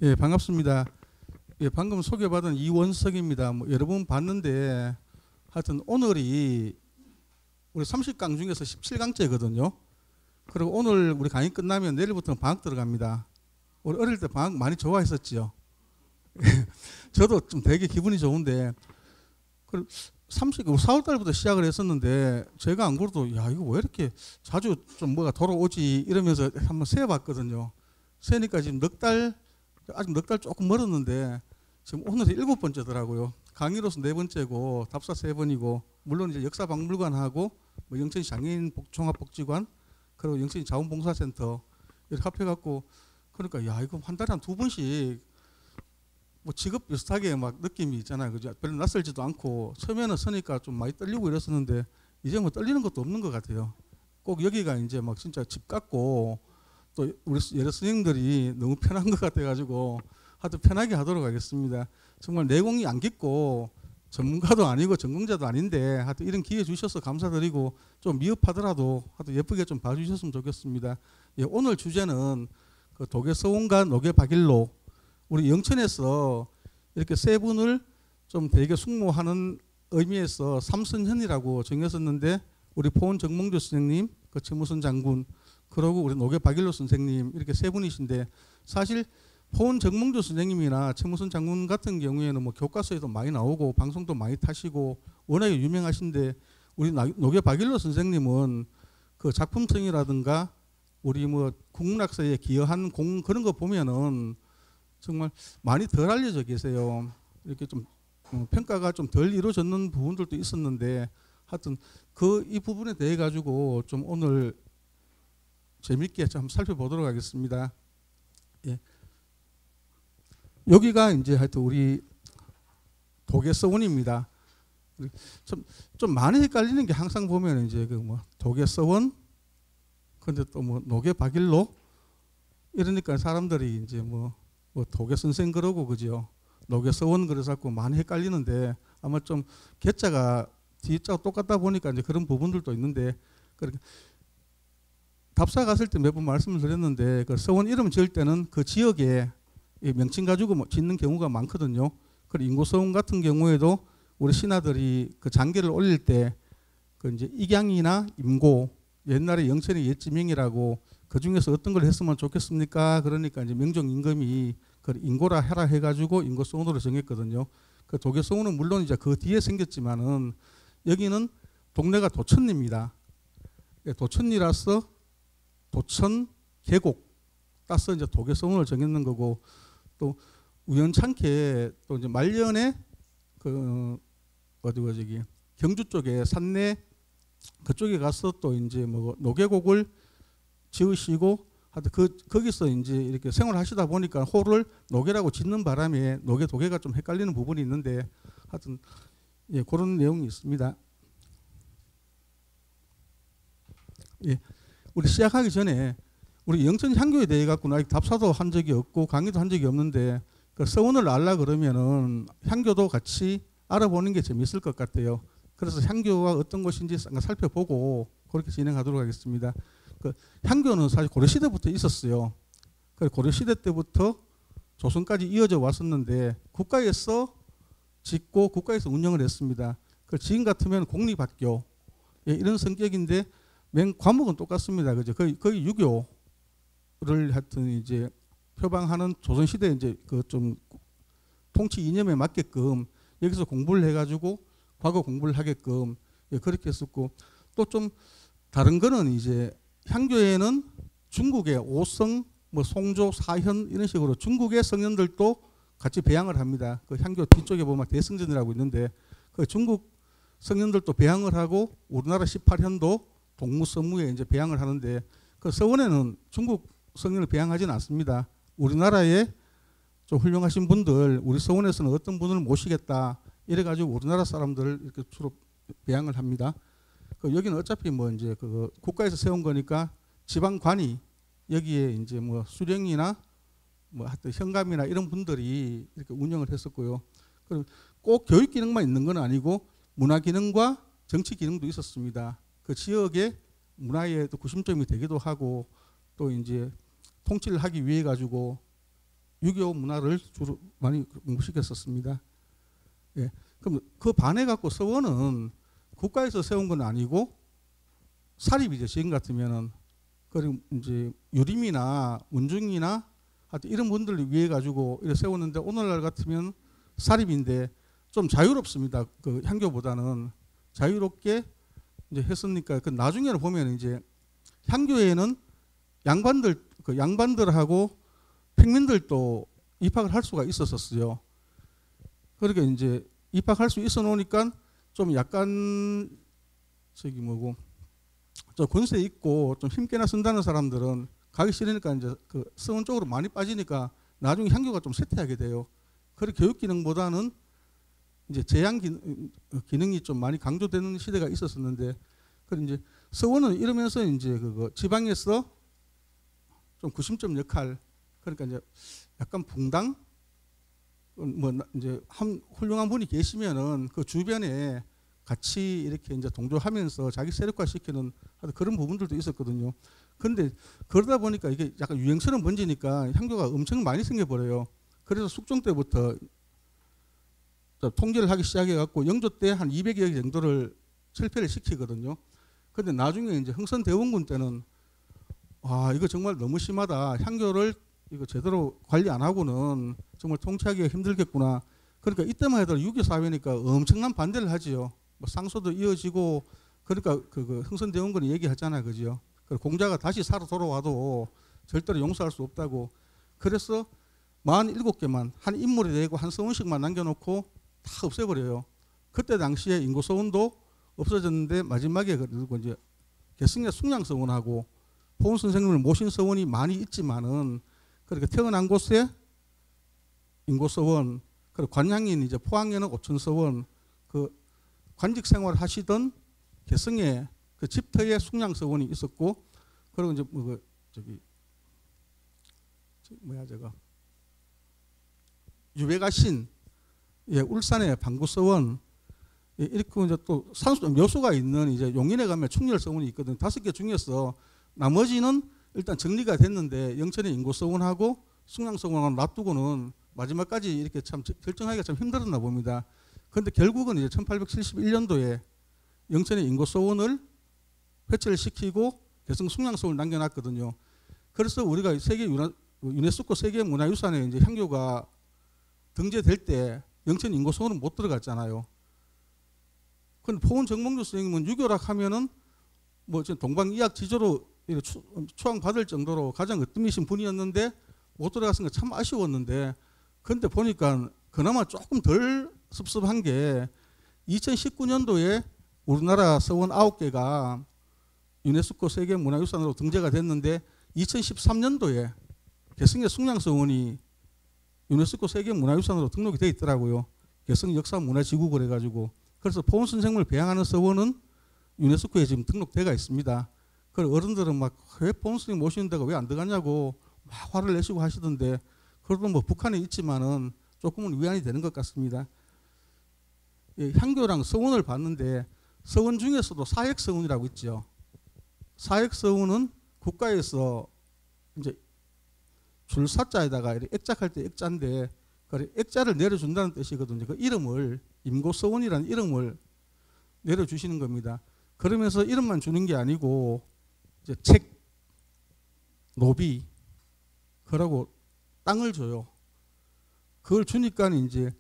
예, 반갑습니다. 예, 방금 소개받은 이원석입니다. 뭐 여러 번 봤는데 하여튼 오늘이 우리 30강 중에서 17강째거든요. 그리고 오늘 우리 강의 끝나면 내일부터는 방학 들어갑니다. 우리 어릴 때 방학 많이 좋아했었지요. 저도 좀 되게 기분이 좋은데 4월 달부터 시작을 했었는데 제가 안 그래도 야 이거 왜 이렇게 자주 좀 뭐가 돌아오지 이러면서 한번 세어봤거든요. 세니까 지금 아직 넉 달 조금 멀었는데 지금 오늘이 7번째더라고요. 강의로서 4번째고 답사 3번이고 물론 이제 역사박물관하고 뭐 영천시 장애인 종합복지관 그리고 영천시 자원봉사센터 이렇게 합해갖고 그러니까 야 이거 한 달에 한 2번씩 뭐 직업 비슷하게 막 느낌이 있잖아요. 그죠? 별로 낯설지도 않고 처음에는 서니까 좀 많이 떨리고 이랬었는데 이제 뭐 떨리는 것도 없는 것 같아요. 꼭 여기가 이제 막 진짜 집 같고 또 우리 여러 선생님들이 너무 편한 것 같아가지고 하여튼 편하게 하도록 하겠습니다. 정말 내공이 안 깊고 전문가도 아니고 전공자도 아닌데 하여튼 이런 기회 주셔서 감사드리고 좀 미흡하더라도 하여튼 예쁘게 좀 봐주셨으면 좋겠습니다. 예, 오늘 주제는 그 도계서원과 노계박일로 우리 영천에서 이렇게 세 분을 좀 되게 숙모하는 의미에서 삼선현이라고 정했었는데 우리 포원 정몽주 선생님, 그 최무선 장군 그리고 우리 노계박일로 선생님 이렇게 세 분이신데 사실 포원 정몽주 선생님이나 최무선 장군 같은 경우에는 뭐 교과서에도 많이 나오고 방송도 많이 타시고 워낙에 유명하신데 우리 노계박일로 선생님은 그 작품성이라든가 우리 뭐 국문학사에 기여한 공 그런 거 보면은 정말 많이 덜 알려져 계세요. 이렇게 좀 평가가 좀 덜 이루어졌는 부분들도 있었는데 하여튼 이 부분에 대해 가지고 좀 오늘 재밌게 좀 살펴보도록 하겠습니다. 예. 여기가 이제 하여튼 우리 도계서원입니다. 좀 많이 헷갈리는 게 항상 보면 이제 그 뭐 도계서원, 근데 또 뭐 노계박일로 이러니까 사람들이 이제 뭐 도계선생 그러고 그죠. 노계서원 그래서 많이 헷갈리는데 아마 좀 개자가 뒤자가 똑같다 보니까 이제 그런 부분들도 있는데 그렇게 답사 갔을 때 몇 번 말씀을 드렸는데 그 서원 이름 지을 때는 그 지역에 명칭 가지고 뭐 짓는 경우가 많거든요. 그리고 인구서원 같은 경우에도 우리 신하들이 그 장계를 올릴 때 그 이제 익양이나 임고 옛날에 영천의 옛 지명이라고 그 중에서 어떤 걸 했으면 좋겠습니까? 그러니까 이제 명종 임금이 그 인고라 해라 해가지고 인고서원으로 정했거든요. 그 도계서원은 물론 이제 그 뒤에 생겼지만은 여기는 동네가 도천리입니다. 도천리라서 도천 계곡 따서 이제 도계서원을 정했는 거고 또 우연찮게 또 이제 말년에 그 저기 경주 쪽에 산내 그쪽에 가서 또 이제 뭐 노계곡을 지으시고 하여튼 거기서 이제 이렇게 생활하시다 보니까 호를 노계라고 짓는 바람에 노계 도계가 좀 헷갈리는 부분이 있는데 하여튼 예, 그런 내용이 있습니다. 예, 우리 시작하기 전에 우리 영천 향교에 대해 갖고는 아직 답사도 한 적이 없고 강의도 한 적이 없는데 그 서원을 알라 그러면은 향교도 같이 알아보는 게 재밌을 것 같아요. 그래서 향교가 어떤 것인지 살펴보고 그렇게 진행하도록 하겠습니다. 그 향교는 사실 고려시대부터 있었어요. 고려시대 때부터 조선까지 이어져 왔었는데 국가에서 짓고 국가에서 운영을 했습니다. 지금 같으면 공립학교 예, 이런 성격인데 맨 과목은 똑같습니다. 그죠? 거의 유교를 하여튼 이제 표방하는 조선시대 이제 그 좀 통치 이념에 맞게끔 여기서 공부를 해가지고 과거 공부를 하게끔 예, 그렇게 했었고 또 좀 다른 거는 이제 향교에는 중국의 오성, 뭐 송조, 사현 이런 식으로 중국의 성현들도 같이 배양을 합니다. 그 향교 뒤쪽에 보면 대승전이라고 있는데 그 중국 성현들도 배양을 하고 우리나라 18현도 동무서무에 이제 배양을 하는데 그 서원에는 중국 성현을 배양하지는 않습니다. 우리나라에 좀 훌륭하신 분들, 우리 서원에서는 어떤 분을 모시겠다 이래가지고 우리나라 사람들을 이렇게 주로 배양을 합니다. 여기는 어차피 뭐 이제 그 국가에서 세운 거니까 지방관이 여기에 이제 뭐 수령이나 뭐 하여튼 현감이나 이런 분들이 이렇게 운영을 했었고요. 그리고 꼭 교육 기능만 있는 건 아니고 문화 기능과 정치 기능도 있었습니다. 그 지역의 문화의 또 구심점이 되기도 하고 또 이제 통치를 하기 위해 가지고 6.25 문화를 주로 많이 공부시켰었습니다. 예. 그럼 그 반해 갖고 서원은 국가에서 세운 건 아니고 사립이죠. 지금 같으면은 그리고 이제 유림이나 문중이나 하여튼 이런 분들을 위해 가지고 이렇게 세웠는데 오늘날 같으면 사립인데 좀 자유롭습니다. 그 향교보다는 자유롭게 이제 했으니까 그 나중에는 보면 이제 향교에는 양반들하고 평민들도 입학을 할 수가 있었었어요. 그러니까 이제 입학할 수 있어 놓으니까 좀 약간 저기 뭐고 저 권세 있고 좀 힘께나 쓴다는 사람들은 가기 싫으니까 이제 그 서원 쪽으로 많이 빠지니까 나중에 향교가 좀 쇠퇴하게 돼요. 그리고 교육 기능보다는 이제 제양 기능이 좀 많이 강조되는 시대가 있었었는데, 그리고 이제 서원은 이러면서 이제 그거 지방에서 좀 구심점 역할, 그러니까 이제 약간 붕당 뭐 이제 한 훌륭한 분이 계시면은 그 주변에 같이 이렇게 이제 동조하면서 자기 세력화 시키는 그런 부분들도 있었거든요. 근데 그러다 보니까 이게 약간 유행처럼 번지니까 향교가 엄청 많이 생겨버려요. 그래서 숙종 때부터 통제를 하기 시작해갖고 영조 때 한 200여 개 정도를 철폐를 시키거든요. 근데 나중에 이제 흥선대원군 때는 아 이거 정말 너무 심하다. 향교를 이거 제대로 관리 안 하고는 정말 통치하기가 힘들겠구나. 그러니까 이때만 해도 유교 사회니까 엄청난 반대를 하지요. 뭐 상소도 이어지고 그러니까 그 흥선대원군이 얘기하잖아요, 그죠? 공자가 다시 살아 돌아와도 절대로 용서할 수 없다고. 그래서 47개만 한 인물이 되고 한 서원씩만 남겨놓고 다 없애버려요. 그때 당시에 인고서원도 없어졌는데 마지막에 그리고 이제 개성의 숭양서원하고 포은 선생님을 모신 서원이 많이 있지만은 그렇게 태어난 곳에 인고서원, 그리고 관양인 이제 포항에는 오천서원, 그 관직 생활 하시던 개성의 그 집터에 숭양서원이 있었고, 그리고 이제 뭐 그 저기 뭐야 저거 유배가신, 예, 울산의 방구서원, 예, 이렇게 이제 또 산수 묘소가 있는 이제 용인에 가면 충렬서원이 있거든. 5개 중에서 나머지는 일단 정리가 됐는데 영천의 인고서원하고 숭양서원을 놔두고는 마지막까지 이렇게 참 결정하기가 참 힘들었나 봅니다. 그런데 결국은 이제 1871년도에 영천의 인고서원을 회체를 시키고 개성 숭양서원을 남겨놨거든요. 그래서 우리가 세계 유네스코 세계 문화유산에 이제 향교가 등재될 때 영천 인고서원은 못 들어갔잖아요. 그런데 포은 정몽주 선생님은 유교락 하면은 뭐 동방이학 지조로 추앙받을 정도로 가장 으뜸이신 분이었는데 못 들어갔으니까 참 아쉬웠는데, 그런데 보니까 그나마 조금 덜 섭섭한 게 2019년도에 우리나라 서원 9개가 유네스코 세계문화유산으로 등재가 됐는데 2013년도에 개성의 숭양서원이 유네스코 세계문화유산으로 등록이 되어 있더라고요. 개성 역사문화지구 그래가지고. 그래서 포은 선생님을 배양하는 서원은 유네스코에 지금 등록되어 있습니다. 그래서 어른들은 막 왜 포은 선생님 모시는 데가 왜 안 들어가냐고 막 화를 내시고 하시던데, 그래도 뭐 북한에 있지만은 조금은 위안이 되는 것 같습니다. 예, 향교랑 서원을 봤는데 서원 중에서도 사획서원이라고 있죠. 사획서원은 국가에서 이제 줄사자에다가 액작할 때 액자인데 그 액자를 내려준다는 뜻이거든요. 그 이름을 임고서원이라는 이름을 내려주시는 겁니다. 그러면서 이름만 주는 게 아니고 이제 책, 노비, 그러고 땅을 줘요. 그걸 주니까 이제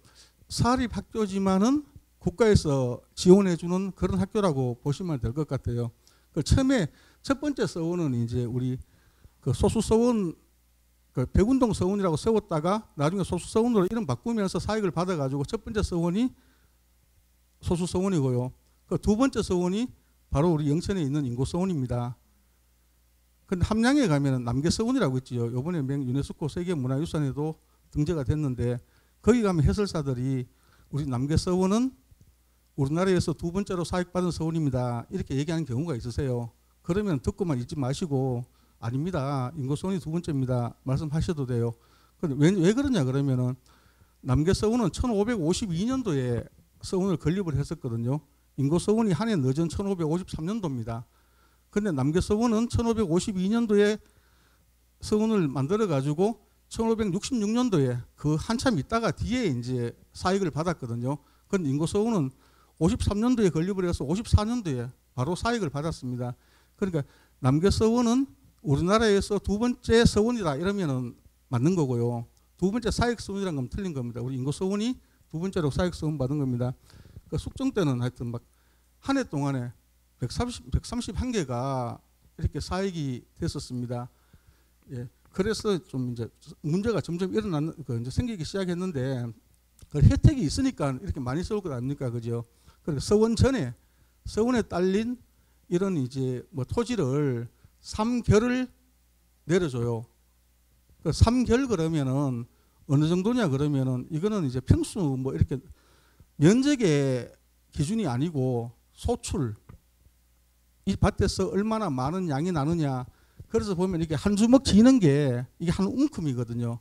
사립학교지만은 국가에서 지원해주는 그런 학교라고 보시면 될 것 같아요. 그 처음에 첫 번째 서원은 이제 우리 그 소수서원, 그 백운동 서원이라고 세웠다가 나중에 소수서원으로 이름 바꾸면서 사익을 받아가지고 첫 번째 서원이 소수서원이고요. 그 두 번째 서원이 바로 우리 영천에 있는 인고서원입니다. 근데 함양에 가면은 남계서원이라고 있지요. 이번에 유네스코 세계문화유산에도 등재가 됐는데 거기 가면 해설사들이 우리 남계서원은 우리나라에서 두 번째로 사익받은 서원입니다. 이렇게 얘기하는 경우가 있으세요. 그러면 듣고만 있지 마시고 아닙니다. 인고서원이 두 번째입니다. 말씀하셔도 돼요. 근데 왜 그러냐 그러면은 남계서원은 1552년도에 서원을 건립을 했었거든요. 인고서원이 한 해 늦은 1553년도입니다. 근데 남계서원은 1552년도에 서원을 만들어 가지고 1566년도에 그 한참 있다가 뒤에 이제 사익을 받았거든요. 그런데 인고서원은 53년도에 건립을 해서 54년도에 바로 사익을 받았습니다. 그러니까 남계서원은 우리나라에서 두 번째 서원이다 이러면은 맞는 거고요. 두 번째 사익서원이라는 건 틀린 겁니다. 우리 인고서원이 두 번째로 사익서원 받은 겁니다. 그 숙종 때는 하여튼 막 한 해 동안에 131개가 이렇게 사익이 됐었습니다. 예. 그래서 좀 이제 문제가 점점 이제 생기기 시작했는데 그 혜택이 있으니까 이렇게 많이 써올 것 아닙니까? 그죠? 그러니까 서원 전에 서원에 딸린 이런 이제 뭐 토지를 3결을 내려줘요. 그 3결 그러면은 어느 정도냐 그러면은 이거는 이제 평수 뭐 이렇게 면적의 기준이 아니고 소출 이 밭에서 얼마나 많은 양이 나느냐. 그래서 보면 이게 한 주먹 지는 게 이게 한 움큼이거든요.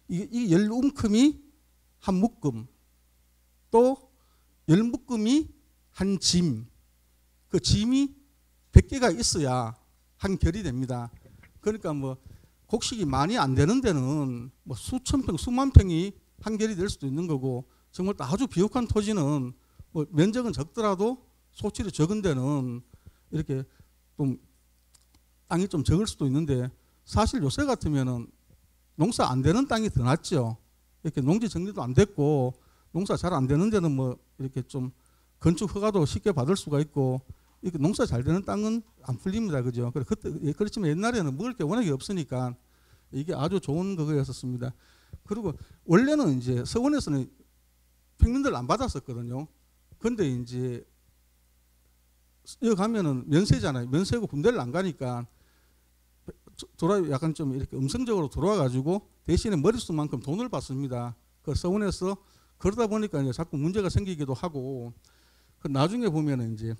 이게 10움큼이 한 묶음, 또 10묶음이 한 짐. 그 짐이 100개가 있어야 한 결이 됩니다. 그러니까 뭐 곡식이 많이 안 되는 데는 뭐 수천 평, 수만 평이 한 결이 될 수도 있는 거고, 정말 아주 비옥한 토지는 뭐 면적은 적더라도 소출이 적은 데는 이렇게 좀 땅이 좀 적을 수도 있는데, 사실 요새 같으면은 농사 안 되는 땅이 더 낫죠. 이렇게 농지 정리도 안 됐고 농사 잘 안 되는 데는 뭐 이렇게 좀 건축 허가도 쉽게 받을 수가 있고, 이렇게 농사 잘 되는 땅은 안 풀립니다. 그죠? 그렇지만 옛날에는 먹을 게 워낙에 없으니까 이게 아주 좋은 그거였었습니다. 그리고 원래는 이제 서원에서는 평민들 안 받았었거든요. 근데 이제 여기 가면은 면세잖아요. 면세고 군대를 안 가니까 약간 좀 이렇게 음성적으로 들어와 가지고 대신에 머릿수만큼 돈을 받습니다. 그 서원에서 그러다 보니까 이제 자꾸 문제가 생기기도 하고, 그 나중에 보면은 이제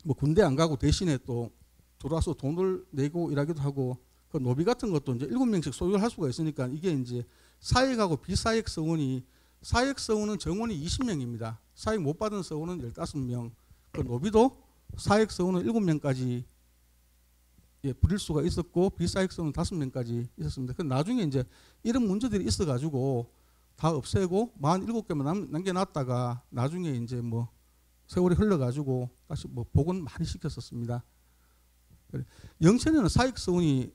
뭐 군대 안 가고 대신에 또 들어와서 돈을 내고 일하기도 하고, 그 노비 같은 것도 이제 7명씩 소유를 할 수가 있으니까 이게 이제 사익하고 비사익 서원이, 사익 서원은 정원이 20명입니다. 사익 못 받은 서원은 15명. 그 노비도 사익 서원은 7명까지 부릴 수가 있었고, 비사익 서원은 5명까지 있었습니다. 그 나중에 이제 이런 문제들이 있어가지고 다 없애고 47개만 남겨놨다가 나중에 이제 뭐 세월이 흘러가지고 다시 뭐 복원 많이 시켰었습니다. 영천에는 사익서원이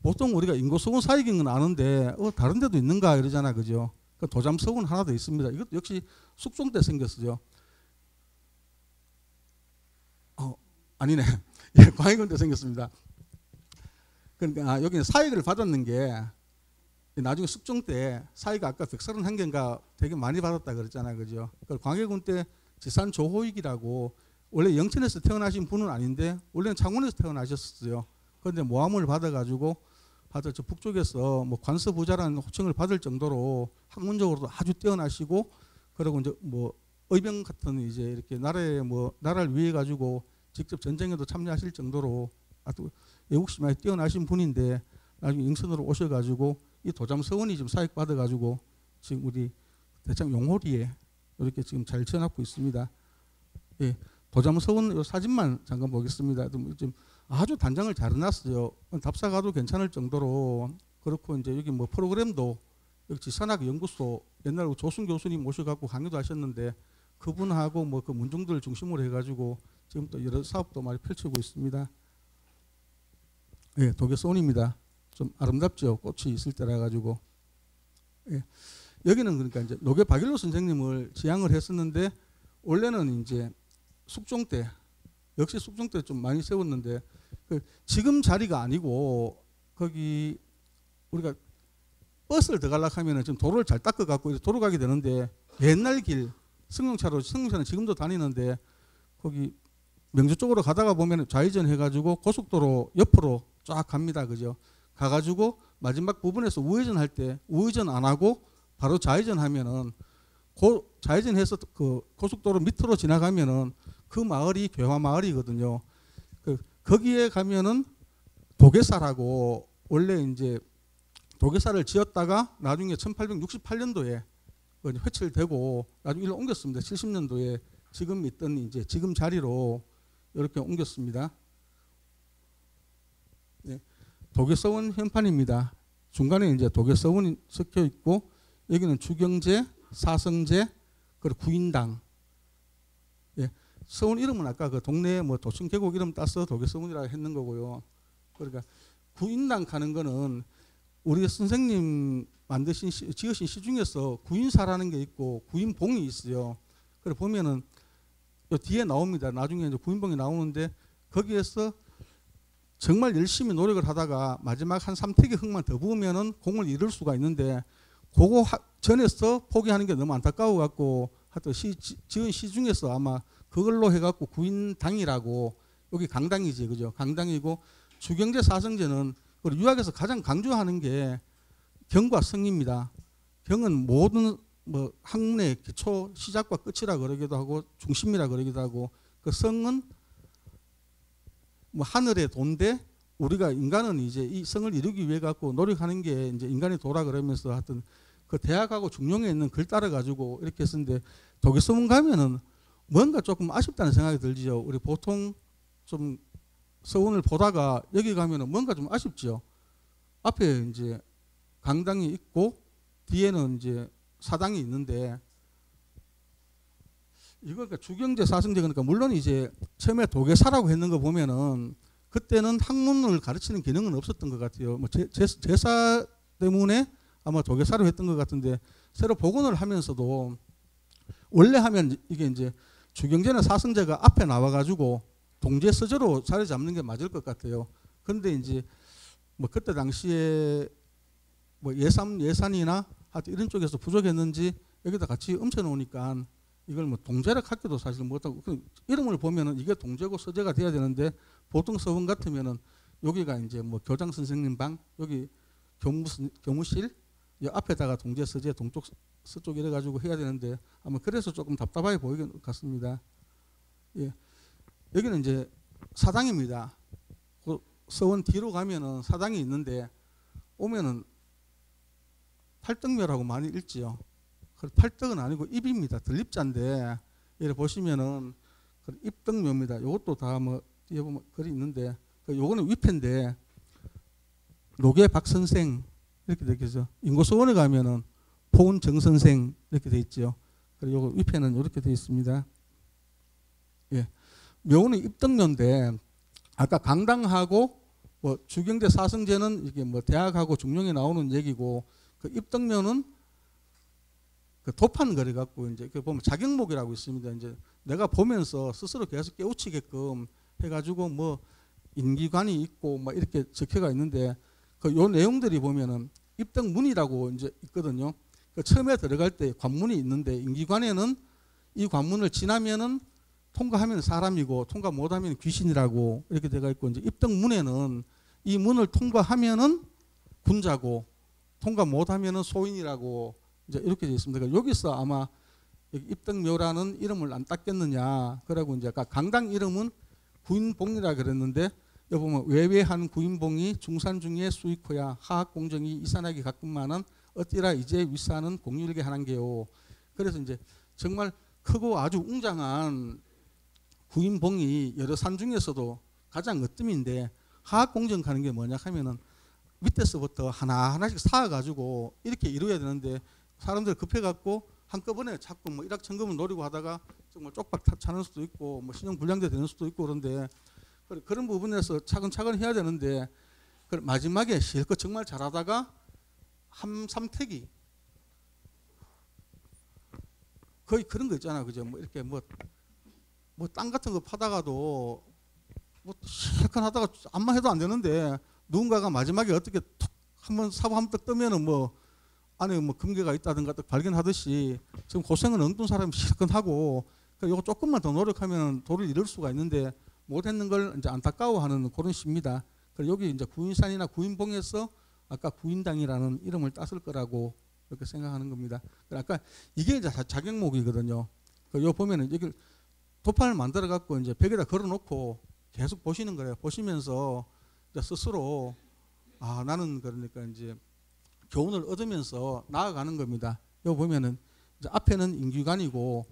보통 우리가 인고서원 사익인 건 아는데 다른 데도 있는가 이러잖아, 그죠? 그 도잠서원 하나 더 있습니다. 이것도 역시 숙종 때 생겼어요. 아니네. 예, 광해군 때 생겼습니다. 그러니까 여기는 사익을 받았는 게 나중에 숙종 때 사익이 아까 131개인가 되게 많이 받았다 그랬잖아요, 그죠? 광해군 때 지산 조호익이라고, 원래 영천에서 태어나신 분은 아닌데 원래는 창원에서 태어나셨어요. 그런데 모함을 받아가지고 저 북쪽에서 뭐 관서부자라는 호칭을 받을 정도로 학문적으로도 아주 뛰어나시고, 그리고 이제 뭐 의병 같은 이제 이렇게 나라를 위해 가지고 직접 전쟁에도 참여하실 정도로 아주 애국심이 많이 뛰어나신 분인데, 나중에 영천으로 오셔가지고 이 도잠서원이 지금 사익 받아가지고 지금 우리 대창 용호리에 이렇게 지금 잘 지어놨고 있습니다. 예, 도잠서원 사진만 잠깐 보겠습니다. 지금 아주 단장을 잘 해놨어요. 답사 가도 괜찮을 정도로. 그렇고 이제 여기 뭐 프로그램도 여기 지산학 연구소 옛날 조순 교수님 모셔갖고 강의도 하셨는데 그분하고 뭐 그 문중들을 중심으로 해가지고 지금 또 여러 사업도 많이 펼치고 있습니다. 예, 도계서원입니다. 좀 아름답죠. 꽃이 있을 때라 가지고. 예. 여기는 그러니까 이제 노계 박일로 선생님을 지향을 했었는데, 원래는 이제 숙종 때, 역시 숙종 때 좀 많이 세웠는데, 지금 자리가 아니고 거기 우리가 버스를 더 가려고 하면은 지금 도로를 잘 닦아 갖고 도로 가게 되는데, 옛날 길 승용차는 지금도 다니는데 거기 명주 쪽으로 가다가 보면 좌회전 해가지고 고속도로 옆으로 쫙 갑니다, 그죠? 가가지고 마지막 부분에서 우회전 할 때 우회전 안 하고 바로 좌회전 하면은 좌회전해서 그 고속도로 밑으로 지나가면은 그 마을이 괴화 마을이거든요. 거기에 가면은 도계사라고, 원래 이제 도계사를 지었다가 나중에 1868년도에 회칠되고 나중에 일로 옮겼습니다. 70년도에 지금 있던 이제 지금 자리로 이렇게 옮겼습니다. 네. 도계서원 현판입니다. 중간에 이제 독일 서원이 섞여 있고 여기는 주경제, 사성제, 그리고 구인당. 예. 서원 이름은 아까 그 동네 뭐 도청 계곡 이름 따서 독일 서원이라고 했는 거고요. 그러니까 구인당 가는 거는 우리 선생님 만드신 지으신 시 중에서 구인사라는 게 있고 구인봉이 있어요. 그래 보면은 요 뒤에 나옵니다. 나중에 이제 구인봉이 나오는데 거기에서 정말 열심히 노력을 하다가 마지막 한 3태기 흙만 더 부으면은 공을 이룰 수가 있는데 그거 전에서 포기하는 게 너무 안타까워 갖고 하여튼 지은 시 중에서 아마 그걸로 해갖고 구인당이라고 여기 강당이지 그죠? 강당이고 주경제 사성제는 유학에서 가장 강조하는 게 경과 성입니다. 경은 모든 뭐 학문의 기초 시작과 끝이라 그러기도 하고 중심이라 그러기도 하고 그 성은 뭐 하늘의 도인데 우리가 인간은 이제 이 성을 이루기 위해 갖고 노력하는 게 이제 인간의 도라 그러면서 하여튼 그 대학하고 중용에 있는 글 따라 가지고 이렇게 쓰는데 독일 서문 가면은 뭔가 조금 아쉽다는 생각이 들지요. 우리 보통 좀 서원을 보다가 여기 가면은 뭔가 좀 아쉽죠. 앞에 이제 강당이 있고 뒤에는 이제 사당이 있는데 이거 그러니까 주경제 사성제 그러니까 물론 이제 처음에 도계사라고 했는 거 보면은 그때는 학문을 가르치는 기능은 없었던 것 같아요. 뭐 제사 때문에 아마 도계사로 했던 것 같은데 새로 복원을 하면서도 원래 하면 이게 이제 주경제나 사성제가 앞에 나와가지고 동제 서저로 자리 잡는 게 맞을 것 같아요. 그런데 이제 뭐 그때 당시에 뭐 예산이나 하여튼 이런 쪽에서 부족했는지 여기다 같이 얹혀놓으니까 이걸 뭐 동제락 학교도 사실 못하고 이름을 보면은 이게 동제고 서재가 돼야 되는데 보통 서원 같으면은 여기가 이제 뭐 교장 선생님 방 여기 교무실 이 앞에다가 동제 서재 동쪽 서쪽 이래 가지고 해야 되는데 아마 그래서 조금 답답하게 보이는 것 같습니다. 예. 여기는 이제 사당입니다. 그 서원 뒤로 가면은 사당이 있는데 오면은 팔떡묘라고 많이 읽지요. 팔떡은 아니고 입입니다. 들립자인데 이렇게 보시면은 입떡묘입니다. 이것도 다 뭐 뒤에 보면 글이 있는데 요거는 위패인데 노계 박선생 이렇게 되어 있죠. 인고서원에 가면은 포은 정선생 이렇게 되어 있죠. 그리고 요거 위패는 이렇게 되어 있습니다. 예. 묘는 입떡묘인데 아까 강당하고 뭐 주경제 사성제는 이게 뭐 대학하고 중용에 나오는 얘기고 그 입떡묘는 그 도판 그래 갖고 이제 그 보면 자경목이라고 있습니다. 이제 내가 보면서 스스로 계속 깨우치게끔 해가지고 뭐 인기관이 있고 뭐 이렇게 적혀가 있는데 그 요 내용들이 보면은 입덕문이라고 이제 있거든요. 그 처음에 들어갈 때 관문이 있는데 인기관에는 이 관문을 지나면은 통과하면 사람이고 통과 못하면 귀신이라고 이렇게 되어 있고 이제 입덕문에는 이 문을 통과하면은 군자고 통과 못하면은 소인이라고 이제 이렇게 되어 있습니다. 그러니까 여기서 아마 입덕묘라는 이름을 안 땄겠느냐. 그러고 이제 아까 강당 이름은 구인봉이라 그랬는데 여기 보면 외외한 구인봉이 중산 중에 수익호야 하학 공정이 이산하기 가끔만은 어찌라 이제 윗산은 공유일게 하는 게요. 그래서 이제 정말 크고 아주 웅장한 구인봉이 여러 산 중에서도 가장 으뜸인데 하학 공정 가는 게 뭐냐 하면은 밑에서부터 하나하나씩 쌓아가지고 이렇게 이루어야 되는데 사람들 급해갖고 한꺼번에 자꾸 뭐 일확천금을 노리고 하다가 정말 쪽박 차는 수도 있고 뭐 신용불량자 되는 수도 있고 그런데 그런 부분에서 차근차근 해야 되는데 마지막에 실컷 정말 잘하다가 한 3태기 거의 그런 거 있잖아 그죠? 뭐 이렇게 뭐 땅 같은 거 파다가도 뭐 실컷 하다가 암만 해도 안 되는데 누군가가 마지막에 어떻게 툭 한번 사고 한번 떡 뜨면은 뭐 안에 뭐 금괴가 있다든가 딱 발견하듯이 지금 고생은 엉뚱 사람이 실컷 하고 이거 조금만 더 노력하면 도를 이룰 수가 있는데 못했는 걸 이제 안타까워하는 그런 시입니다. 그리고 여기 이제 구인산이나 구인봉에서 아까 구인당이라는 이름을 땄을 거라고 이렇게 생각하는 겁니다. 아까 이게 이제 자경목이거든요. 요 보면은 여기 도판을 만들어 갖고 이제 벽에다 걸어놓고 계속 보시는 거예요. 보시면서 이제 스스로 아 나는 그러니까 이제 교훈을 얻으면서 나아가는 겁니다. 여기 보면은 이제 앞에는 인규관이고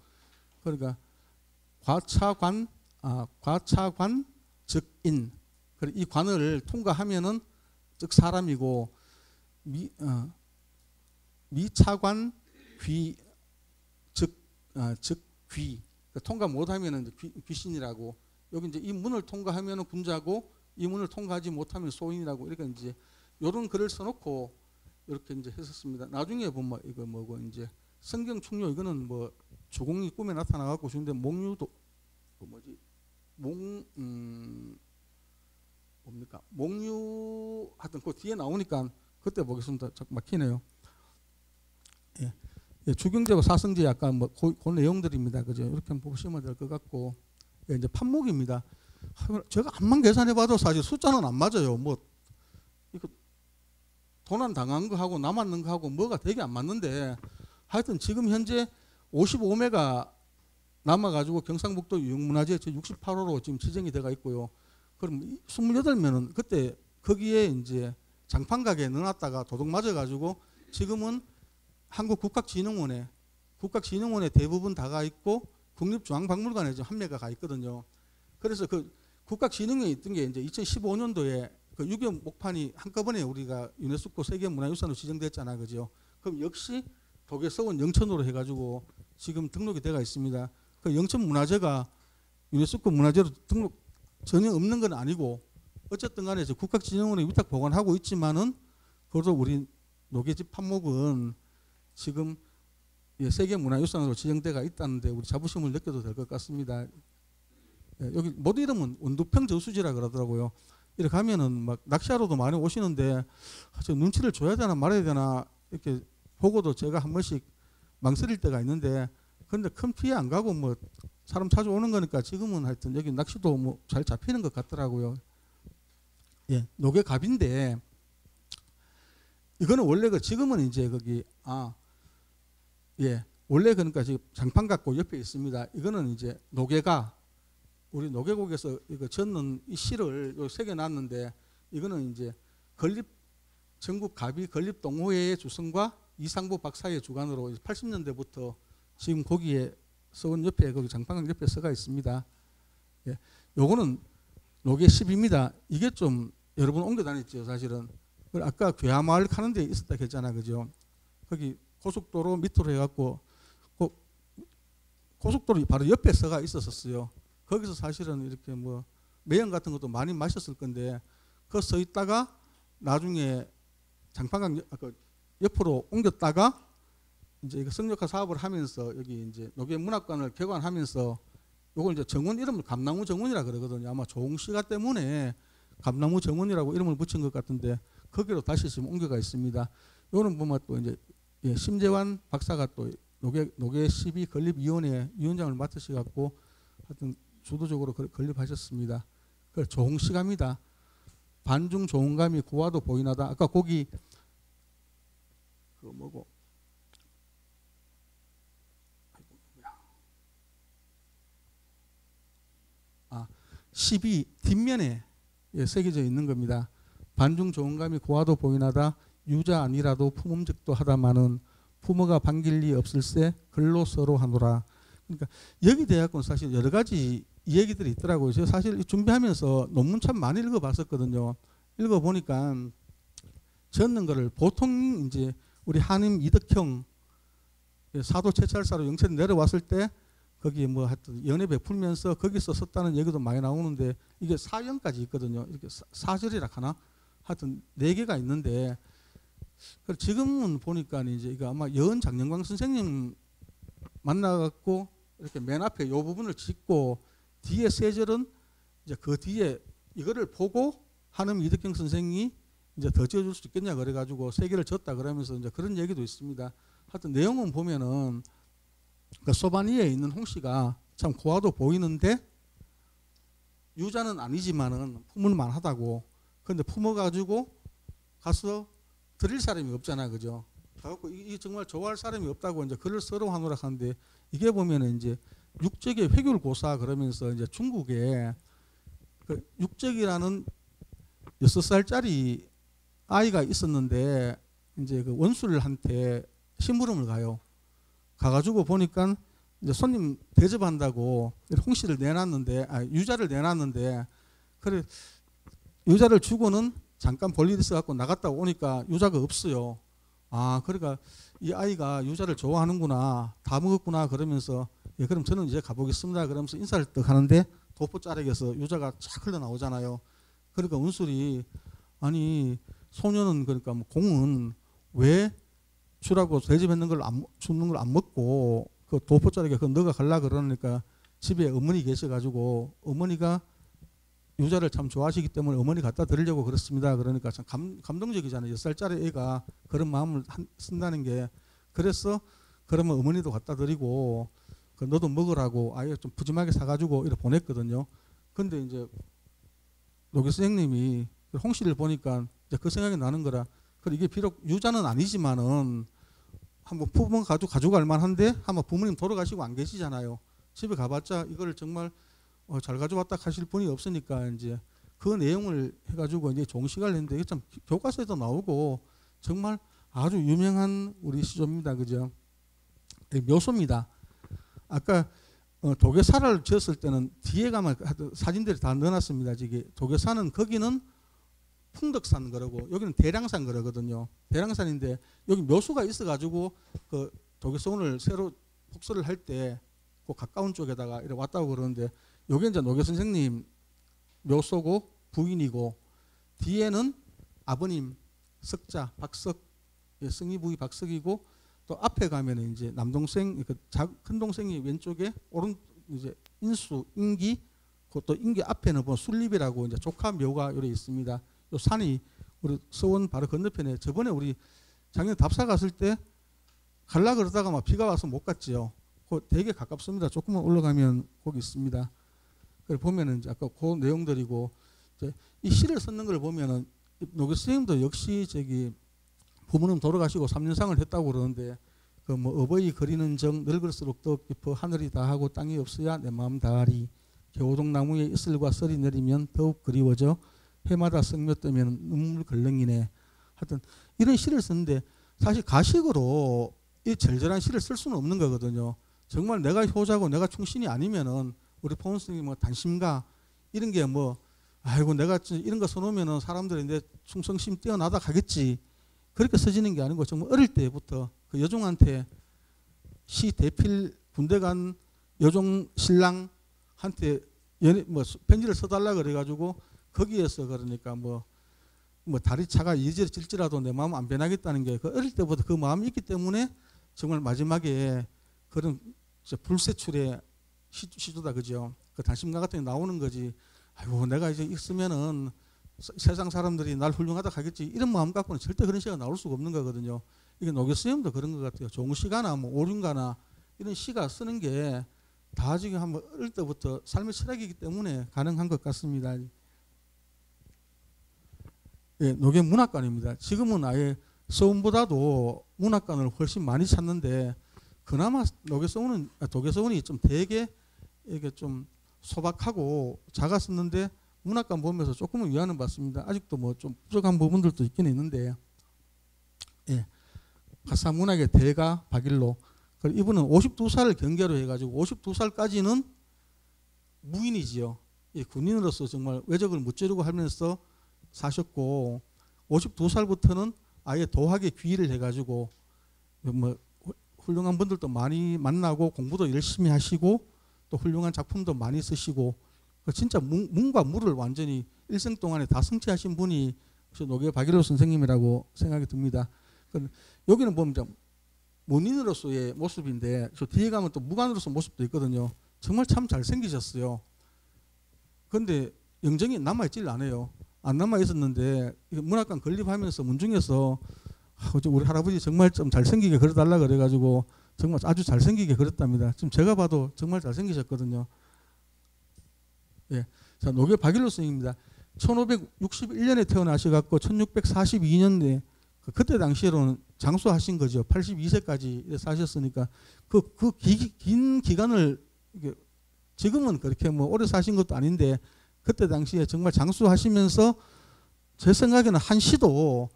그러니까 과차관 즉인 이 관을 통과하면은 즉 사람이고 미차관 귀 즉 귀 통과 못하면은 귀신이라고, 여기 이제 이 문을 통과하면은 군자고 이 문을 통과하지 못하면 소인이라고, 이렇게 이제 이런 글을 써놓고 이렇게 이제 했었습니다. 나중에 보면 이거 뭐고 이제 성경 충료, 이거는 뭐 주공이 꿈에 나타나갖고 주는데, 몽유도 뭐지 뭡니까 몽유 하여튼 그 뒤에 나오니까 그때 보겠습니다. 자꾸 막히네요. 예. 예, 주경제와 사성제 약간 뭐 그 내용들입니다. 그죠? 이렇게 한번 보시면 될 것 같고, 예, 이제 판목입니다. 제가 암만 계산해봐도 사실 숫자는 안 맞아요. 뭐 이거 도난 당한 거 하고 남았는 거 하고 뭐가 되게 안 맞는데, 하여튼 지금 현재 55매가 남아가지고 경상북도 유형문화재 제68호로 지금 지정이 돼가 있고요. 그럼 28매는 그때 거기에 이제 장판가게에 넣어놨다가 도둑 맞아가지고 지금은 한국국학진흥원에 대부분 다 가 있고 국립중앙박물관에 지금 한 매가 가 있거든요. 그래서 그 국학진흥원에 있던 게 이제 2015년도에 그 6.25 목판이 한꺼번에 우리가 유네스코 세계문화유산으로 지정됐잖아요, 그죠? 그럼 역시 독일서원 영천으로 해가지고 지금 등록이 돼가 있습니다. 그 영천문화재가 유네스코 문화재로 등록 전혀 없는 건 아니고, 어쨌든 간에 국학진흥원에 위탁 보관하고 있지만은 그래도 우리 노계집 판목은 지금 세계문화유산으로 지정돼가 있다는데 우리 자부심을 느껴도 될 것 같습니다. 여기 모두 이름은 원두평 저수지라 그러더라고요. 이렇게 가면은 막 낚시하러도 많이 오시는데 눈치를 줘야 되나 말아야 되나 이렇게 보고도 제가 한 번씩 망설일 때가 있는데, 근데 큰 피해 안 가고 뭐 사람 찾아오는 거니까 지금은 하여튼 여기 낚시도 뭐 잘 잡히는 것 같더라고요. 예, 노계갑인데 이거는 원래 지금은 이제 거기 원래 그러니까 지금 장판 갖고 옆에 있습니다. 이거는 이제 노계가 우리 노계곡에서 이거 젓는 이 실을 요 새겨 놨는데, 이거는 이제 전국 가비 건립 동호회의 주성과 이상부 박사의 주관으로 80년대부터 지금 거기에 서원 옆에 거기 장판 옆에 서가 있습니다. 예, 요거는 노계 10입니다. 이게 좀 여러 번 옮겨 다녔죠, 사실은. 아까 괴하마을 가는 데 있었다 했잖아, 그죠? 거기 고속도로 밑으로 해갖고 고속도로 바로 옆에 서가 있었어요. 거기서 사실은 이렇게 뭐 매연 같은 것도 많이 마셨을 건데, 그 서 있다가 나중에 장판강 옆으로 옮겼다가 이제 이거 성역화 사업을 하면서 여기 이제 노계문학관을 개관하면서 요걸 이제 정원 이름을 감나무 정원이라 그러거든요. 아마 조홍시가 때문에 감나무 정원이라고 이름을 붙인 것 같은데 거기로 다시 지금 옮겨가 있습니다. 요거는 보면 또 이제 심재환 박사가 또 노계 12 건립위원회 위원장을 맡으셔갖고 하여튼 주도적으로 건립하셨습니다. 그 조홍시갑니다. 반중 조홍감이 구와도 보이나다. 아까 거기 그 뭐고 12 뒷면에 새겨져 있는 겁니다. 반중 조홍감이 구와도 보이나다. 유자 아니라도 품음직도 하다마는 부모가 반길 리 없을세 글로 서로 하노라. 그러니까 여기 대학은 사실 여러 가지 얘기들이 있더라고요. 제가 사실 준비하면서 논문 참 많이 읽어봤었거든요. 읽어보니까 젓는 거를 보통 이제 우리 한임 이덕형 사도 채찰사로 영천 내려왔을 때 거기 뭐 하여튼 연애 베풀면서 거기서 썼다는 얘기도 많이 나오는데, 이게 사연까지 있거든요. 이렇게 사절이라 하나? 하여튼 4개가 있는데, 지금은 보니까 이제 이거 아마 여은 장영광 선생님 만나갖고 이렇게 맨 앞에 요 부분을 짓고 뒤에 세 절은 이제 그 뒤에 이거를 보고 한음 이덕경 선생이 이제 더 지어줄 수 있겠냐 그래가지고 3개를 졌다 그러면서 이제 그런 얘기도 있습니다. 하여튼 내용은 보면은 그 소바니에 있는 홍씨가 참 고와도 보이는데 유자는 아니지만은 품을만 하다고. 근데 품어가지고 가서 드릴 사람이 없잖아, 그죠? 그래갖고 이 정말 좋아할 사람이 없다고 이제 글을 서로 하노라 하는데, 이게 보면은 이제 육적의 회귤고사 그러면서 이제 중국에 그 육적이라는 6살짜리 아이가 있었는데 이제 그 원술한테 심부름을 가요. 가가지고 보니까 이제 손님 대접한다고 홍씨를 내놨는데, 유자를 내놨는데, 그래 유자를 주고는 잠깐 볼 일 있어 갖고 나갔다 오니까 유자가 없어요. 아, 그러니까 이 아이가 유자를 좋아하는구나, 다 먹었구나 그러면서 예, 그럼 저는 이제 가보겠습니다 그러면서 인사를 딱 하는데 도포자락에서 유자가 쫙 흘러나오잖아요. 그러니까 운술이 아니 소녀는 그러니까 뭐 공은 왜 주라고 대접했는 걸 주는 걸 안 먹고 그 도포자락에 그 너가 갈라 그러니까 집에 어머니 계셔가지고 어머니가 유자를 참 좋아하시기 때문에 어머니 갖다 드리려고 그렇습니다. 그러니까 참 감동적이잖아요. 6살짜리 애가 그런 마음을 쓴다는 게. 그래서 그러면 어머니도 갖다 드리고 그 너도 먹으라고 아예 좀 푸짐하게 사가지고 이렇게 보냈거든요. 근데 이제 노교 선생님이 홍씨를 보니까 이제 그 생각이 나는 거라. 그리고 이게 비록 유자는 아니지만은 한번 부모 가져갈 만한데 한번 부모님 돌아가시고 안 계시잖아요. 집에 가봤자 이거를 정말 잘 가져왔다 하실 분이 없으니까 이제 그 내용을 해가지고 이제 종시가를 했는데 이게 참 교과서에도 나오고 정말 아주 유명한 우리 시조입니다. 그죠? 묘소입니다. 아까 도계사를 지었을 때는 뒤에 가면 사진들이 다 넣어놨습니다. 이게 도계사는 거기는 풍덕산 그러고 여기는 대량산 그러거든요. 대량산인데 여기 묘수가 있어가지고 그 도계서원을 새로 폭설을 할 때 그 가까운 쪽에다가 이렇게 왔다고 그러는데 여기 이제 노교 선생님 묘소고 부인이고 뒤에는 아버님 석자 박석 예, 승희 부위 박석이고 또 앞에 가면은 이제 남동생 큰 동생이 왼쪽에 오른 이제 인수 인기 그것도 인기 앞에는 뭐 순립이라고 이제 조카 묘가 요래 있습니다. 요 산이 우리 서원 바로 건너편에 저번에 우리 작년 답사 갔을 때 갈라 그러다가 막 비가 와서 못 갔지요. 그 되게 가깝습니다. 조금만 올라가면 거기 있습니다. 그걸 보면은 이제 아까 그 내용들이고 이제 이 시를 썼는 걸 보면은 노교 선생님도 역시 저기 부모님 돌아가시고 3년상을 했다고 그러는데 그 뭐 어버이 그리는 정 늙을수록 더 깊어 하늘이 다하고 땅이 없어야 내 마음 다하리 겨우동 나무에 이슬과 썰이 내리면 더욱 그리워져 해마다 성묘 뜨면 눈물 걸렁이네. 하여튼 이런 시를 쓰는데 사실 가식으로 이 절절한 시를 쓸 수는 없는 거거든요. 정말 내가 효자고 내가 충신이 아니면은 우리 포원 스님이 뭐 단심가 이런 게 뭐 아이고 내가 이런 거 써놓으면은 사람들이 내 충성심 뛰어나다 가겠지 그렇게 써지는 게 아니고 정말 어릴 때부터 그 여종한테 시 대필 군대 간 여종 신랑한테 뭐 편지를 써달라 그래가지고 거기에서 그러니까 뭐 다리차가 이질지라도 내 마음 안 변하겠다는 게 그 어릴 때부터 그 마음이 있기 때문에 정말 마지막에 그런 불세출의 시조다 그죠? 그 단심가 같은 게 나오는 거지. 아이고 내가 이제 있으면은 세상 사람들이 날 훌륭하다 하겠지 이런 마음 갖고는 절대 그런 시가 나올 수가 없는 거거든요. 이게 노교 스님도 그런 것 같아요. 종시가나 뭐 오륜가나 이런 시가 쓰는 게 다 지금 한번 어릴 때부터 삶의 철학이기 때문에 가능한 것 같습니다. 예, 노교 문학관입니다. 지금은 아예 서원보다도 문학관을 훨씬 많이 찾는데 그나마 도교서원이 좀 되게 이게 좀 소박하고 작았었는데 문학관 보면서 조금은 위안을 받습니다. 아직도 뭐 좀 부족한 부분들도 있긴 있는데 예, 가사 문학의 대가 박일로 이분은 52살을 경계로 해가지고 52살까지는 무인이지요. 예, 군인으로서 정말 외적을 무찌르고 하면서 사셨고 52살부터는 아예 도학에 귀의를 해가지고 뭐 훌륭한 분들도 많이 만나고 공부도 열심히 하시고 또 훌륭한 작품도 많이 쓰시고 진짜 문과 무를 완전히 일생 동안에 다 성취하신 분이 노교 박일로 선생님이라고 생각이 듭니다. 여기는 보면 문인으로서의 모습인데 저 뒤에 가면 또 무관으로서 모습도 있거든요. 정말 참 잘생기셨어요. 그런데 영정이 남아있질 않아요. 안 남아있었는데 문학관 건립하면서 문중에서 우리 할아버지 정말 좀 잘생기게 그려달라 그래가지고 정말 아주 잘생기게 그렸답니다. 지금 제가 봐도 정말 잘생기셨거든요. 예, 자 노교 박일로 스님입니다. 1561년에 태어나셔갖고 1642년에 그때 당시에는 장수하신 거죠. 82세까지 사셨으니까 긴 기간을 지금은 그렇게 뭐 오래 사신 것도 아닌데 그때 당시에 정말 장수하시면서 제 생각에는 한 시도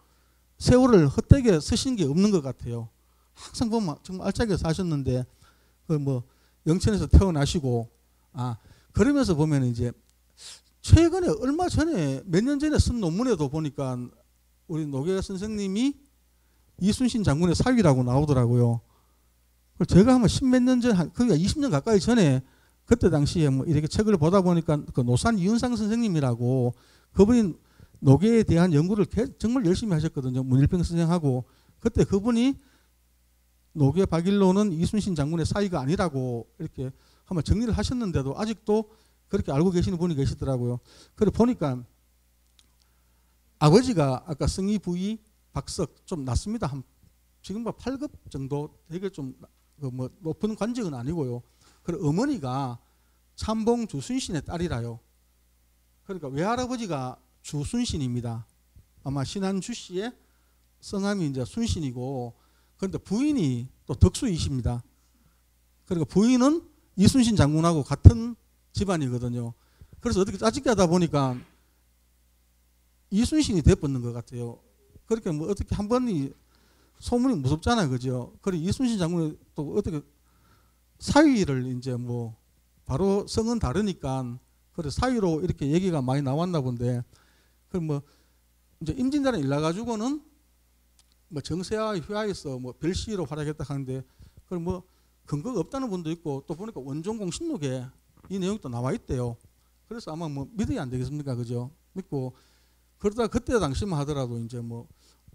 세월을 헛되게 쓰신 게 없는 것 같아요. 항상 보면 정말 알차게 사셨는데 그 뭐 영천에서 태어나시고 그러면서 보면 이제 최근에 얼마 전에 몇 년 전에 쓴 논문에도 보니까 우리 노계 선생님이 이순신 장군의 사위라고 나오더라고요. 제가 아마 십몇 년 전, 그러니까 20년 가까이 전에 그때 당시에 뭐 이렇게 책을 보다 보니까 그 노산 이은상 선생님이라고 그분이 노계에 대한 연구를 정말 열심히 하셨거든요. 문일평 선생하고 그때 그분이 노계 박일로는 이순신 장군의 사위가 아니라고 이렇게 한번 정리를 하셨는데도 아직도 그렇게 알고 계시는 분이 계시더라고요. 그래 보니까 아버지가 아까 승희 부위 박석 좀 낮습니다. 지금 뭐 8급 정도 되게 좀 뭐 높은 관직은 아니고요. 그리고 어머니가 참봉 주순신의 딸이라요. 그러니까 외할아버지가 주순신입니다. 아마 신한주 씨의 성함이 이제 순신이고, 그런데 부인이 또 덕수이십니다. 그러니까 부인은 이순신 장군하고 같은 집안이거든요. 그래서 어떻게 짜집기 하다 보니까 이순신이 돼버린 것 같아요. 그렇게 뭐 어떻게 한 번이 소문이 무섭잖아요, 그죠? 그리고 이순신 장군이 또 어떻게 사위를 이제 뭐 바로 성은 다르니까 그래 사위로 이렇게 얘기가 많이 나왔나 본데, 그 뭐 이제 임진왜란 일나 가지고는 뭐 정세와 휘하에서 뭐 별시로 활약했다 하는데, 그럼 뭐 근거가 없다는 분도 있고, 또 보니까 원종공 신록에 이 내용이 또 나와 있대요. 그래서 아마 뭐 믿어야 안 되겠습니까, 그죠? 믿고 그러다 그때 당시만 하더라도 이제 뭐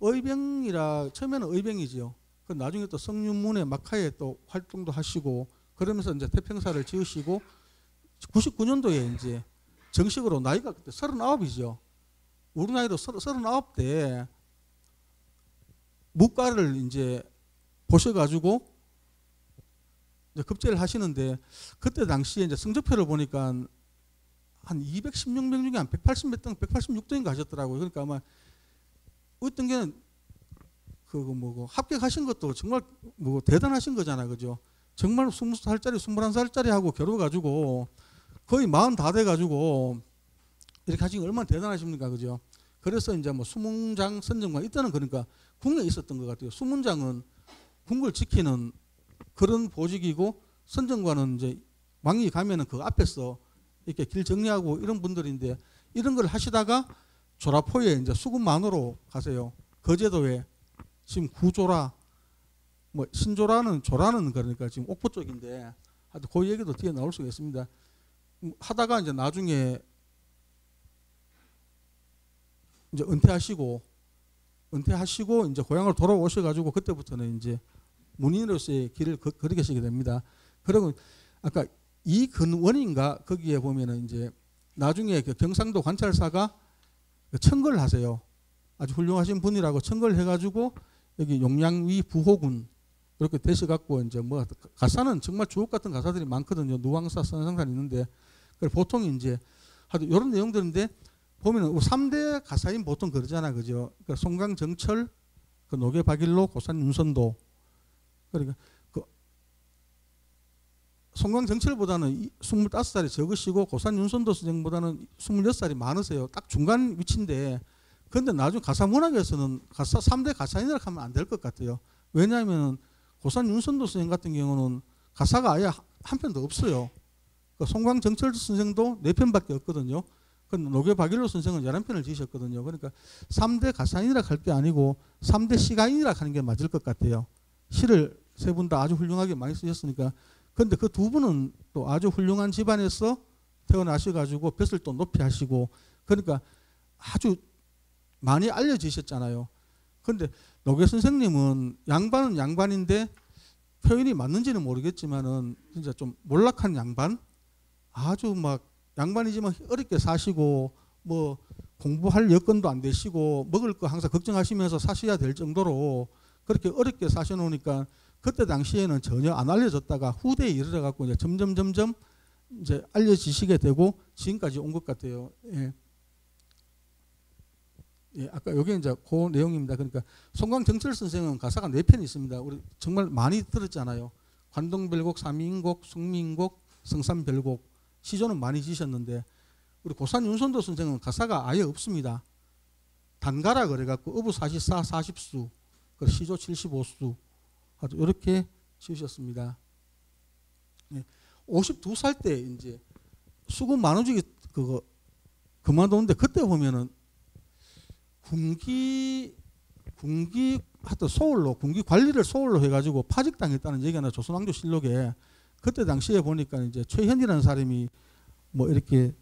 의병이라 처음에는 의병이지요. 그 나중에 또 성윤문의 막하에 또 활동도 하시고 그러면서 이제 태평사를 지으시고 99년도에 이제 정식으로 나이가 그때 39이죠. 우리 나이로 39대 무과를 이제 보셔가지고 이제 급제를 하시는데, 그때 당시에 이제 성적표를 보니까 한 216명 중에 한 180몇 등, 186등인가 하셨더라고요. 그러니까 아마 어떤 게는 그 합격하신 것도 정말 뭐 대단하신 거잖아요, 그죠? 정말 20살짜리, 21살짜리 하고 겨뤄가지고 거의 40 다 돼가지고 이렇게 하신 게 얼마나 대단하십니까, 그죠? 그래서 이제 뭐 수문장 선정관 이때는 그러니까 국내에 있었던 것 같아요. 수문장은 국을 지키는 그런 보직이고, 선정관은 이제 왕이 가면은 그 앞에서 이렇게 길 정리하고 이런 분들인데, 이런 걸 하시다가 조라포에 이제 수군만으로 가세요. 거제도에 지금 구조라, 뭐 신조라는 조라는 그러니까 지금 옥포 쪽인데, 하여튼 그 얘기도 뒤에 나올 수가 있습니다. 하다가 이제 나중에 이제 은퇴하시고 이제 고향을 돌아오셔가지고 그때부터는 이제 문인으로서의 길을 걸으시게 됩니다. 그리고 아까 이근원인가 거기에 보면은 이제 나중에 그 경상도 관찰사가 청거를 하세요. 아주 훌륭하신 분이라고 청거를 해가지고 여기 용량위 부호군 이렇게 되셔갖고 이제 뭐 가사는 정말 주옥 같은 가사들이 많거든요. 누왕사, 선상산 있는데, 보통 이제 하여튼 이런 내용들인데 보면은 3대 가사인 보통 그러잖아, 그죠? 그러니까 송강정철, 그 노계 박일로, 고산 윤선도. 그러니까 그 송강정철보다는 25살이 적으시고 고산 윤선도 선생보다는 26살이 많으세요. 딱 중간 위치인데, 그런데 나중에 가사 문학에서는 가사 3대 가사인이라고 하면 안 될 것 같아요. 왜냐하면 고산 윤선도 선생 같은 경우는 가사가 아예 한 편도 없어요. 그러니까 송강정철 선생도 4편밖에 없거든요. 근데 노계 박일로 선생은 11편을 지으셨거든요. 그러니까 3대 가사인이라고 할 게 아니고 3대 시가인이라고 하는 게 맞을 것 같아요. 시를 세 분 다 아주 훌륭하게 많이 쓰셨으니까. 그런데 그 두 분은 또 아주 훌륭한 집안에서 태어나셔가지고 뱃을 또 높이 하시고, 그러니까 아주 많이 알려지셨잖아요. 그런데 노계 선생님은 양반은 양반인데 표현이 맞는지는 모르겠지만은 진짜 좀 몰락한 양반, 아주 막 양반이지만 어렵게 사시고 뭐 공부할 여건도 안 되시고 먹을 거 항상 걱정하시면서 사셔야 될 정도로 그렇게 어렵게 사셔놓으니까 그때 당시에는 전혀 안 알려졌다가 후대에 이르러 갖고 이제 점점 이제 알려지시게 되고 지금까지 온 것 같아요. 예. 예, 아까 여기 이제 그 내용입니다. 그러니까 송강정철 선생은 가사가 4편이 있습니다. 우리 정말 많이 들었잖아요. 관동별곡, 삼인곡, 숙민곡, 성산별곡. 시조는 많이 지셨는데, 우리 고산 윤선도 선생은 가사가 아예 없습니다. 단가라 그래갖고 어부 44, 40수, 시조 75수 아주 이렇게 지으셨습니다. 예, 52살 때 이제 수군 만우주기 그거 그만뒀는데 그때 보면은 하여튼 소홀로 군기 관리를 소홀로 해가지고 파직당했다는 얘기가 나 조선왕조실록에 그때 당시에 보니까 이제 최현이라는 사람이 뭐 이렇게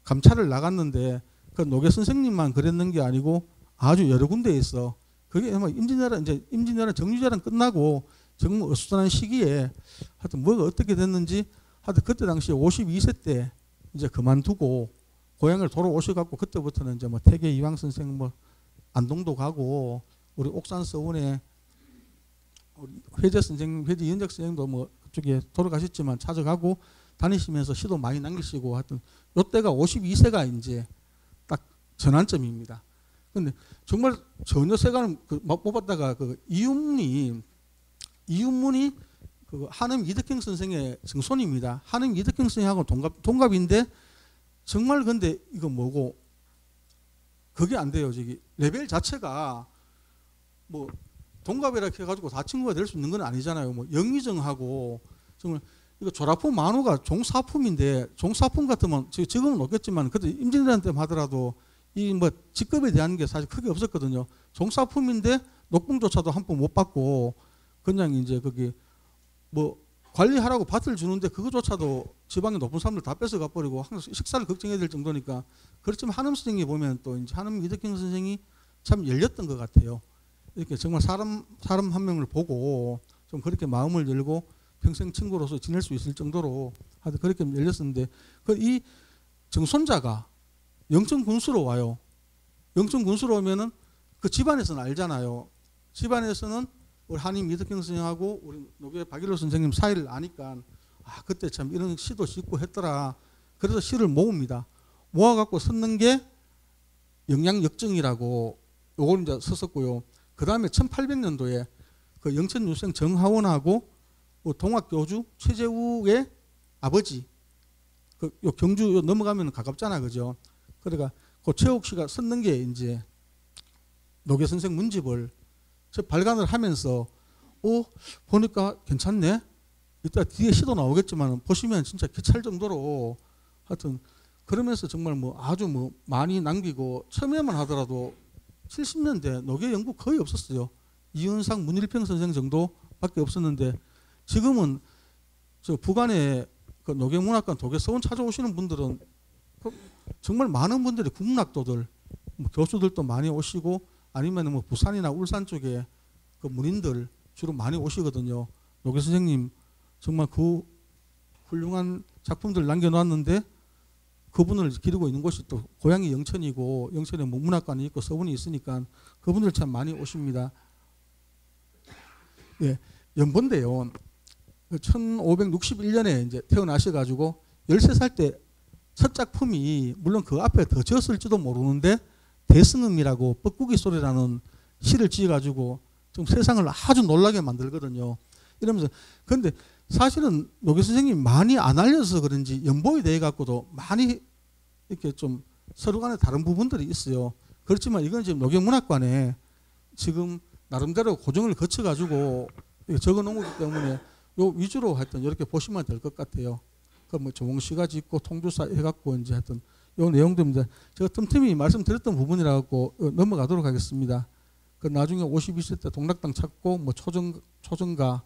감찰을 나갔는데 그 노계 선생님만 그랬는 게 아니고 아주 여러 군데에 있어. 그게 아마 임진왜란 정유재란 끝나고 정말 어수선한 시기에 하여튼 뭐가 어떻게 됐는지 하여튼 그때 당시에 52세 때 이제 그만두고 고향을 돌아오셔갖고 그때부터는 이제 뭐 태계 이황 선생 뭐 안동도 가고 우리 옥산 서원에 우리 회재 선생님, 회재 이은작 선생님도 뭐 그쪽에 돌아가셨지만 찾아가고 다니시면서 시도 많이 남기시고 하여튼 요때가 52세가 이제 딱 전환점입니다. 근데 정말 전혀 세간을 못 봤다가 그 이윤문이 그 한음 이덕형 선생의 증손입니다. 한음 이덕형 선생하고 동갑인데 정말 근데 이거 뭐고 그게 안 돼요. 저기 레벨 자체가 뭐 동갑이라 해가지고 다 친구가 될 수 있는 건 아니잖아요. 뭐 영의정하고 정말 이거 조라품 만호가 종사품인데 종사품 같으면 지금은 없겠지만 그때 임진왜란 때 하더라도 이 뭐 직급에 대한 게 사실 크게 없었거든요. 종사품인데 녹봉조차도 한 푼 못 받고 그냥 이제 거기 뭐 관리하라고 밭을 주는데 그거조차도 지방의 높은 사람들 다 뺏어가 버리고 항상 식사를 걱정해야 될 정도니까. 그렇지만 한음 선생이 보면 또 이제 한음 이덕형 선생이 참 열렸던 것 같아요. 이렇게 정말 사람 한 명을 보고 좀 그렇게 마음을 열고 평생 친구로서 지낼 수 있을 정도로 하여튼 그렇게 열렸었는데 이 정손자가 영천 군수로 와요. 영천 군수로 오면은 그 집안에서는 알잖아요. 집안에서는 우리 한임 이덕형 선생하고 우리 노계 박일로 선생님 사이를 아니까 아 그때 참 이런 시도 짓고 했더라. 그래서 시를 모읍니다. 모아갖고 썼는 게 영양역정이라고 요걸 이제 썼었고요. 그 다음에 1800년도에 그 영천 유생 정하원하고 동학교주 최재욱의 아버지 그 요 경주 넘어가면 가깝잖아, 그죠? 그러니까 그 최욱 씨가 썼는 게 이제 노계 선생 문집을 저 발간을 하면서 보니까 괜찮네. 이따 뒤에 시도 나오겠지만 보시면 진짜 기찰 정도로 하여튼 그러면서 정말 뭐 아주 뭐 많이 남기고 처음에만 하더라도 70년대 노계 연구 거의 없었어요. 이은상, 문일평 선생 정도밖에 없었는데 지금은 저 부간에 그 노계문학관, 도계서원 찾아오시는 분들은 정말 많은 분들이 국락도들, 뭐 교수들도 많이 오시고 아니면 뭐 부산이나 울산 쪽에 그 문인들 주로 많이 오시거든요. 노계 선생님 정말 그 훌륭한 작품들 남겨놓았는데 그분을 기르고 있는 곳이 또 고향이 영천이고 영천에 뭐 문학관이 있고 서원이 있으니까 그분들 참 많이 오십니다. 예, 연번대요. 1561년에 이제 태어나셔가지고 13살 때 첫 작품이 물론 그 앞에 더 지었을지도 모르는데 대승음이라고 뻐꾸기 소리라는 시를 지어가지고 좀 세상을 아주 놀라게 만들거든요. 이러면서 근데 사실은 노계 선생님이 많이 안 알려서 그런지 연보에 대해 갖고도 많이 이렇게 좀 서로 간에 다른 부분들이 있어요. 그렇지만 이건 지금 노계 문학관에 지금 나름대로 고정을 거쳐가지고 적어 놓은 거기 때문에 요 위주로 하여튼 이렇게 보시면 될 것 같아요. 그 뭐 조홍시가 짓고 통주사 해갖고 이제 하여튼 요 내용들입니다. 제가 틈틈이 말씀드렸던 부분이라 갖고 넘어가도록 하겠습니다. 그 나중에 52세 때 동락당 찾고 뭐 초정가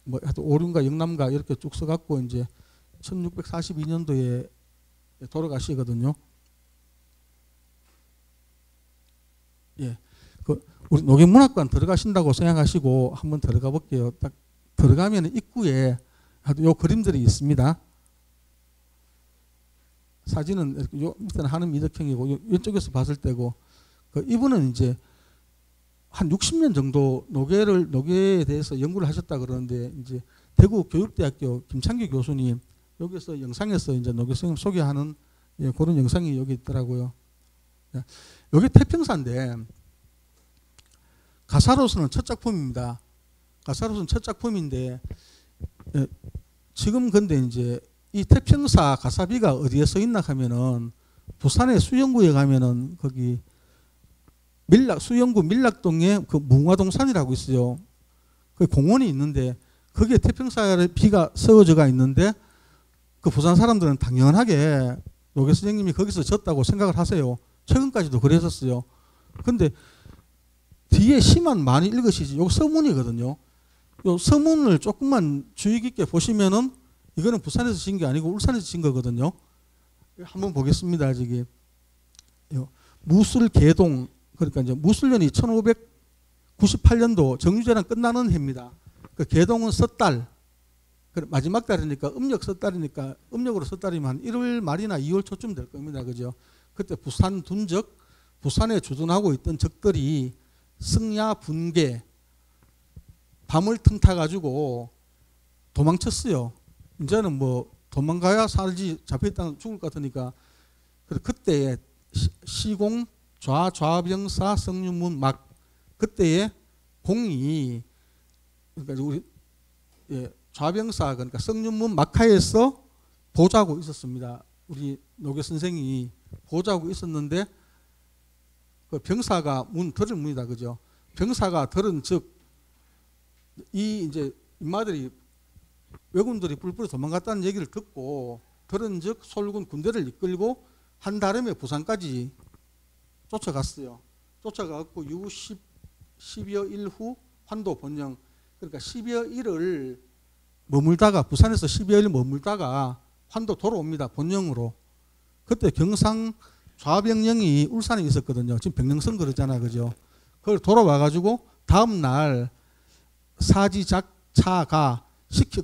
뭐 하여튼 오륜가 영남가 이렇게 쭉 써갖고 이제 1642년도에 돌아가시거든요. 예, 그 우리 노계문학관 들어가신다고 생각하시고 한번 들어가 볼게요. 딱 들어가면 입구에 요 그림들이 있습니다. 사진은 요 밑에는 한음 이덕형이고 이쪽에서 봤을 때고 그 이분은 이제 한 60년 정도 노계에 대해서 연구를 하셨다 그러는데 이제 대구 교육대학교 김창규 교수님 여기서 영상에서 이제 노계 선생님 소개하는 예, 그런 영상이 여기 있더라고요. 여기 태평사인데 가사로서는 첫 작품입니다. 가사로서는 첫 작품인데 예, 지금 근데 이제 이 태평사 가사비가 어디에 써 있나 하면은 부산의 수영구에 가면은 거기 수영구 밀락동에 그 뭉화동산이라고 있어요. 그 공원이 있는데 거기에 태평사의 비가 써져가 있는데 그 부산 사람들은 당연하게 노계 선생님이 거기서 졌다고 생각을 하세요. 최근까지도 그랬었어요. 근데 뒤에 시만 많이 읽으시지. 요거 서문이거든요. 요 서문을 조금만 주의 깊게 보시면은 이거는 부산에서 진 게 아니고 울산에서 진 거거든요. 한번 보겠습니다. 저기 무술개동, 그러니까 이제 무술년이 1598년도 정유재랑 끝나는 해입니다. 그 개동은 섣달, 마지막 달이니까 음력 섣달이니까 음력으로 섣달이면 한 1월 말이나 2월 초쯤 될 겁니다. 그죠? 그때 부산 둔적, 부산에 주둔하고 있던 적들이 승야 분계 밤을 틈타 가지고 도망쳤어요. 이제는 뭐 도망가야 살지 잡혀있다가 죽을 것 같으니까. 그때에 시공 좌병사 성윤문 막 그때에 공이, 그러니까 우리 좌병사, 그러니까 성윤문 막하에서 보자고 있었습니다. 우리 노계 선생이 보자고 있었는데 그 병사가 들을 문이다, 그죠? 병사가 들은 즉 이 이제 인마들이 왜군들이 뿔뿔이 도망갔다는 얘기를 듣고 들은 즉 솔군 군대를 이끌고 한다름에 부산까지 쫓아갔어요. 쫓아가고 12여 일 후 환도 번영, 그러니까 12여 일을 머물다가 부산에서 12여 일 머물다가 환도 돌아옵니다. 본영으로. 그때 경상 좌병령이 울산에 있었거든요. 지금 병령선 그러잖아, 그죠? 그걸 돌아와가지고 다음 날 사지작차가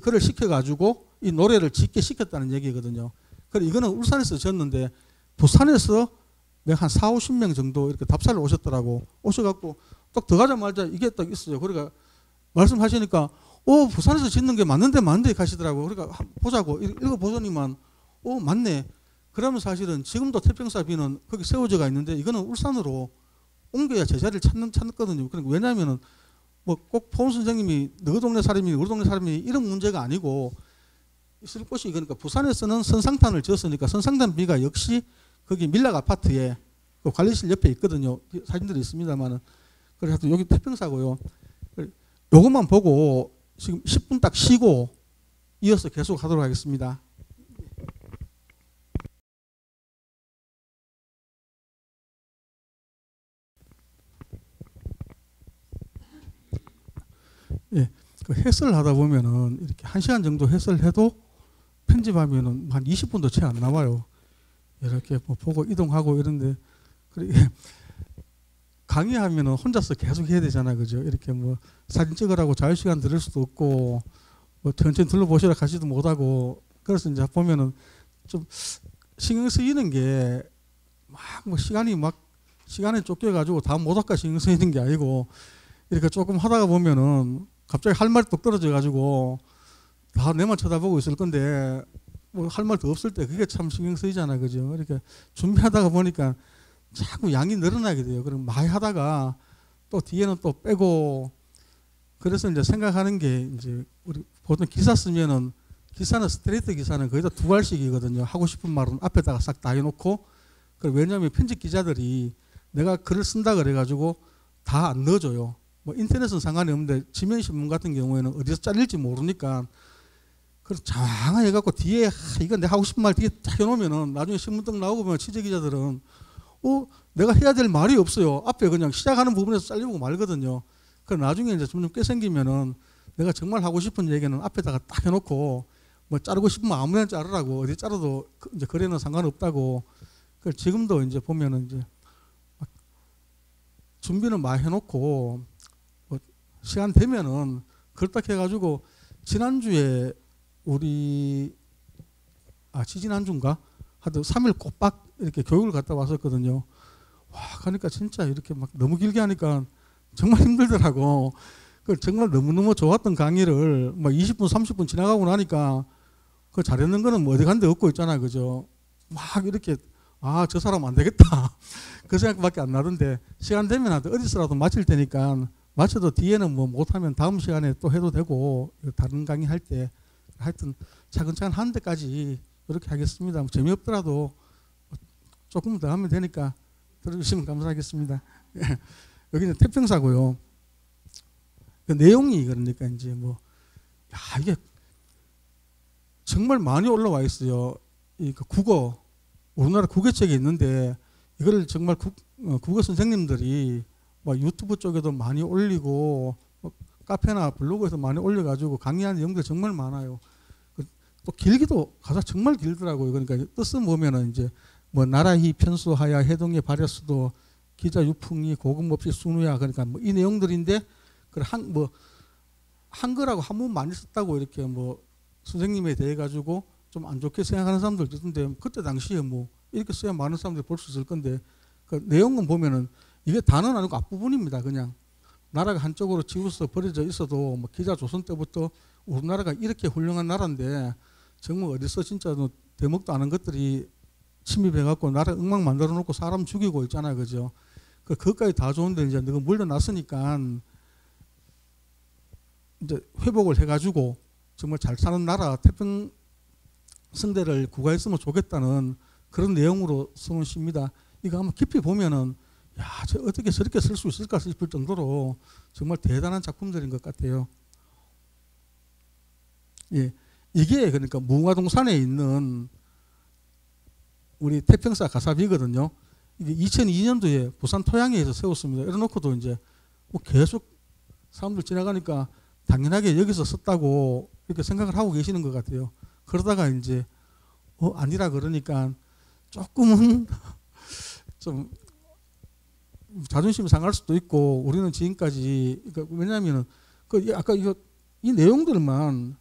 그를 시켜가지고 이 노래를 짓게 시켰다는 얘기거든요. 그래 이거는 울산에서 졌는데 부산에서 한 4, 50명 정도 이렇게 답사를 오셨더라고. 오셔갖고 딱 들어가자마자 이게 딱 있어요. 그러니까 말씀하시니까 부산에서 짓는 게 맞는데 가시더라고. 그러니까 보자고 읽어보더니만 맞네. 그러면 사실은 지금도 태평사비는 거기 세워져가 있는데 이거는 울산으로 옮겨야 제자리를 찾거든요. 그러니까 왜냐하면은 뭐 꼭 포은 선생님이 너 동네 사람이 우리 동네 사람이 이런 문제가 아니고 있을 곳이, 그러니까 부산에서는 선상탄을 지었으니까 선상탄비가 역시 거기 밀락 아파트에 그 관리실 옆에 있거든요. 사진들이 있습니다만은. 그래서 여기 태평사고요. 요것만 보고 지금 10분 딱 쉬고 이어서 계속 하도록 하겠습니다. 예, 그 해설을 하다 보면은 이렇게 1시간 정도 해설해도 편집하면은 한 20분도 채 안 나와요. 이렇게 뭐 보고 이동하고 이런데, 강의하면은 혼자서 계속 해야 되잖아, 그죠? 이렇게 뭐 사진 찍으라고 자유시간 들을 수도 없고, 뭐 천천히 둘러보시라 가지도 못하고, 그래서 이제 보면은 좀 신경 쓰이는 게 막 뭐 시간에 쫓겨가지고 다 못할까 신경 쓰이는 게 아니고, 이렇게 조금 하다가 보면은 갑자기 할 말이 뚝 떨어져가지고 다 내만 쳐다보고 있을 건데 뭐 할 말도 없을 때 그게 참 신경 쓰이잖아, 그죠? 이렇게 준비하다가 보니까 자꾸 양이 늘어나게 돼요. 그럼 많이 하다가 또 뒤에는 또 빼고, 그래서 이제 생각하는 게 이제 우리 보통 기사 쓰면은 기사는 스트레이트 기사는 거의 다 두 갈씩이거든요. 하고 싶은 말은 앞에다가 싹 다 해놓고, 왜냐하면 편집 기자들이 내가 글을 쓴다 그래가지고 다 안 넣어줘요. 뭐 인터넷은 상관이 없는데 지면신문 같은 경우에는 어디서 잘릴지 모르니까 그래서 장황하게 해갖고 뒤에 이거 내가 하고 싶은 말 뒤에 딱 해놓으면은 나중에 신문떡 나오고 보면 취재기자들은 내가 해야 될 말이 없어요. 앞에 그냥 시작하는 부분에서 잘리고 말거든요. 그래서 나중에 이제 점점 꽤 생기면은 내가 정말 하고 싶은 얘기는 앞에다가 딱 해놓고 뭐 자르고 싶으면 아무나 자르라고, 어디 자르도 이제 거래는 상관없다고. 그래서 지금도 이제 보면은 이제 준비는 많이 해놓고 뭐 시간 되면은 그렇다 해가지고 지난주에 지지난주인가 하여튼 3일 꼬박 이렇게 교육을 갔다 왔었거든요. 와, 그러니까 진짜 이렇게 막 너무 길게 하니까 정말 힘들더라고. 그 정말 너무너무 좋았던 강의를 막 20분 30분 지나가고 나니까 그 잘했는 거는 뭐 어디 간 데 없고 있잖아, 그죠? 막 이렇게 저 사람 안 되겠다 그 생각밖에 안 나던데, 시간 되면 어디서라도 마칠 테니까 마쳐도 뒤에는 뭐 못하면 다음 시간에 또 해도 되고, 다른 강의 할 때 하여튼 차근차근 하는 데까지 이렇게 하겠습니다. 뭐 재미없더라도 조금 더 하면 되니까 들어주시면 감사하겠습니다. 여기는 태평사고요. 그 내용이 그러니까 이제 이게 정말 많이 올라와 있어요. 이 국어 우리나라 국어책이 있는데 이거를 정말 국어 선생님들이 뭐 유튜브 쪽에도 많이 올리고 카페나 블로그에서 많이 올려가지고 강의하는 내용들 정말 많아요. 또 길기도 가사 정말 길더라고요. 그러니까 뜻은 보면은 이제 뭐 나라히 편수하야 해동의 발효수도 기자 유풍이 고금 없이 순우야, 그러니까 뭐 이 내용들인데 뭐 한글하고 한문 많이 썼다고 이렇게 뭐 선생님에 대해 가지고 좀 안 좋게 생각하는 사람들도 있는데 그때 당시에 뭐 이렇게 써야 많은 사람들이 볼 수 있을 건데 그 내용은 보면은 이게 단어는 아니고 앞부분입니다. 그냥 나라가 한쪽으로 치우쳐 버려져 있어도 뭐 기자 조선 때부터 우리나라가 이렇게 훌륭한 나라인데 정말 어디서 진짜 대목도 아는 것들이 침입해갖고 나라 엉망 만들어 놓고 사람 죽이고 있잖아요. 그죠? 그것까지 다 좋은데 이제 너가 물러났으니까 이제 회복을 해가지고 정말 잘 사는 나라 태평 성대를 구가했으면 좋겠다는 그런 내용으로 써온 시입니다. 이거 한번 깊이 보면은 야, 저 어떻게 저렇게 쓸 수 있을까 싶을 정도로 정말 대단한 작품들인 것 같아요. 예, 이게 그러니까 무궁화동산에 있는 우리 태평사 가사비거든요. 이게 2002년도에 부산 토양에서 세웠습니다. 이래놓고도 이제 뭐 계속 사람들 지나가니까 당연하게 여기서 썼다고 이렇게 생각을 하고 계시는 것 같아요. 그러다가 이제 아니라 그러니까 조금은 좀 자존심이 상할 수도 있고 우리는 지금까지 그러니까 왜냐하면은 아까 이 내용들만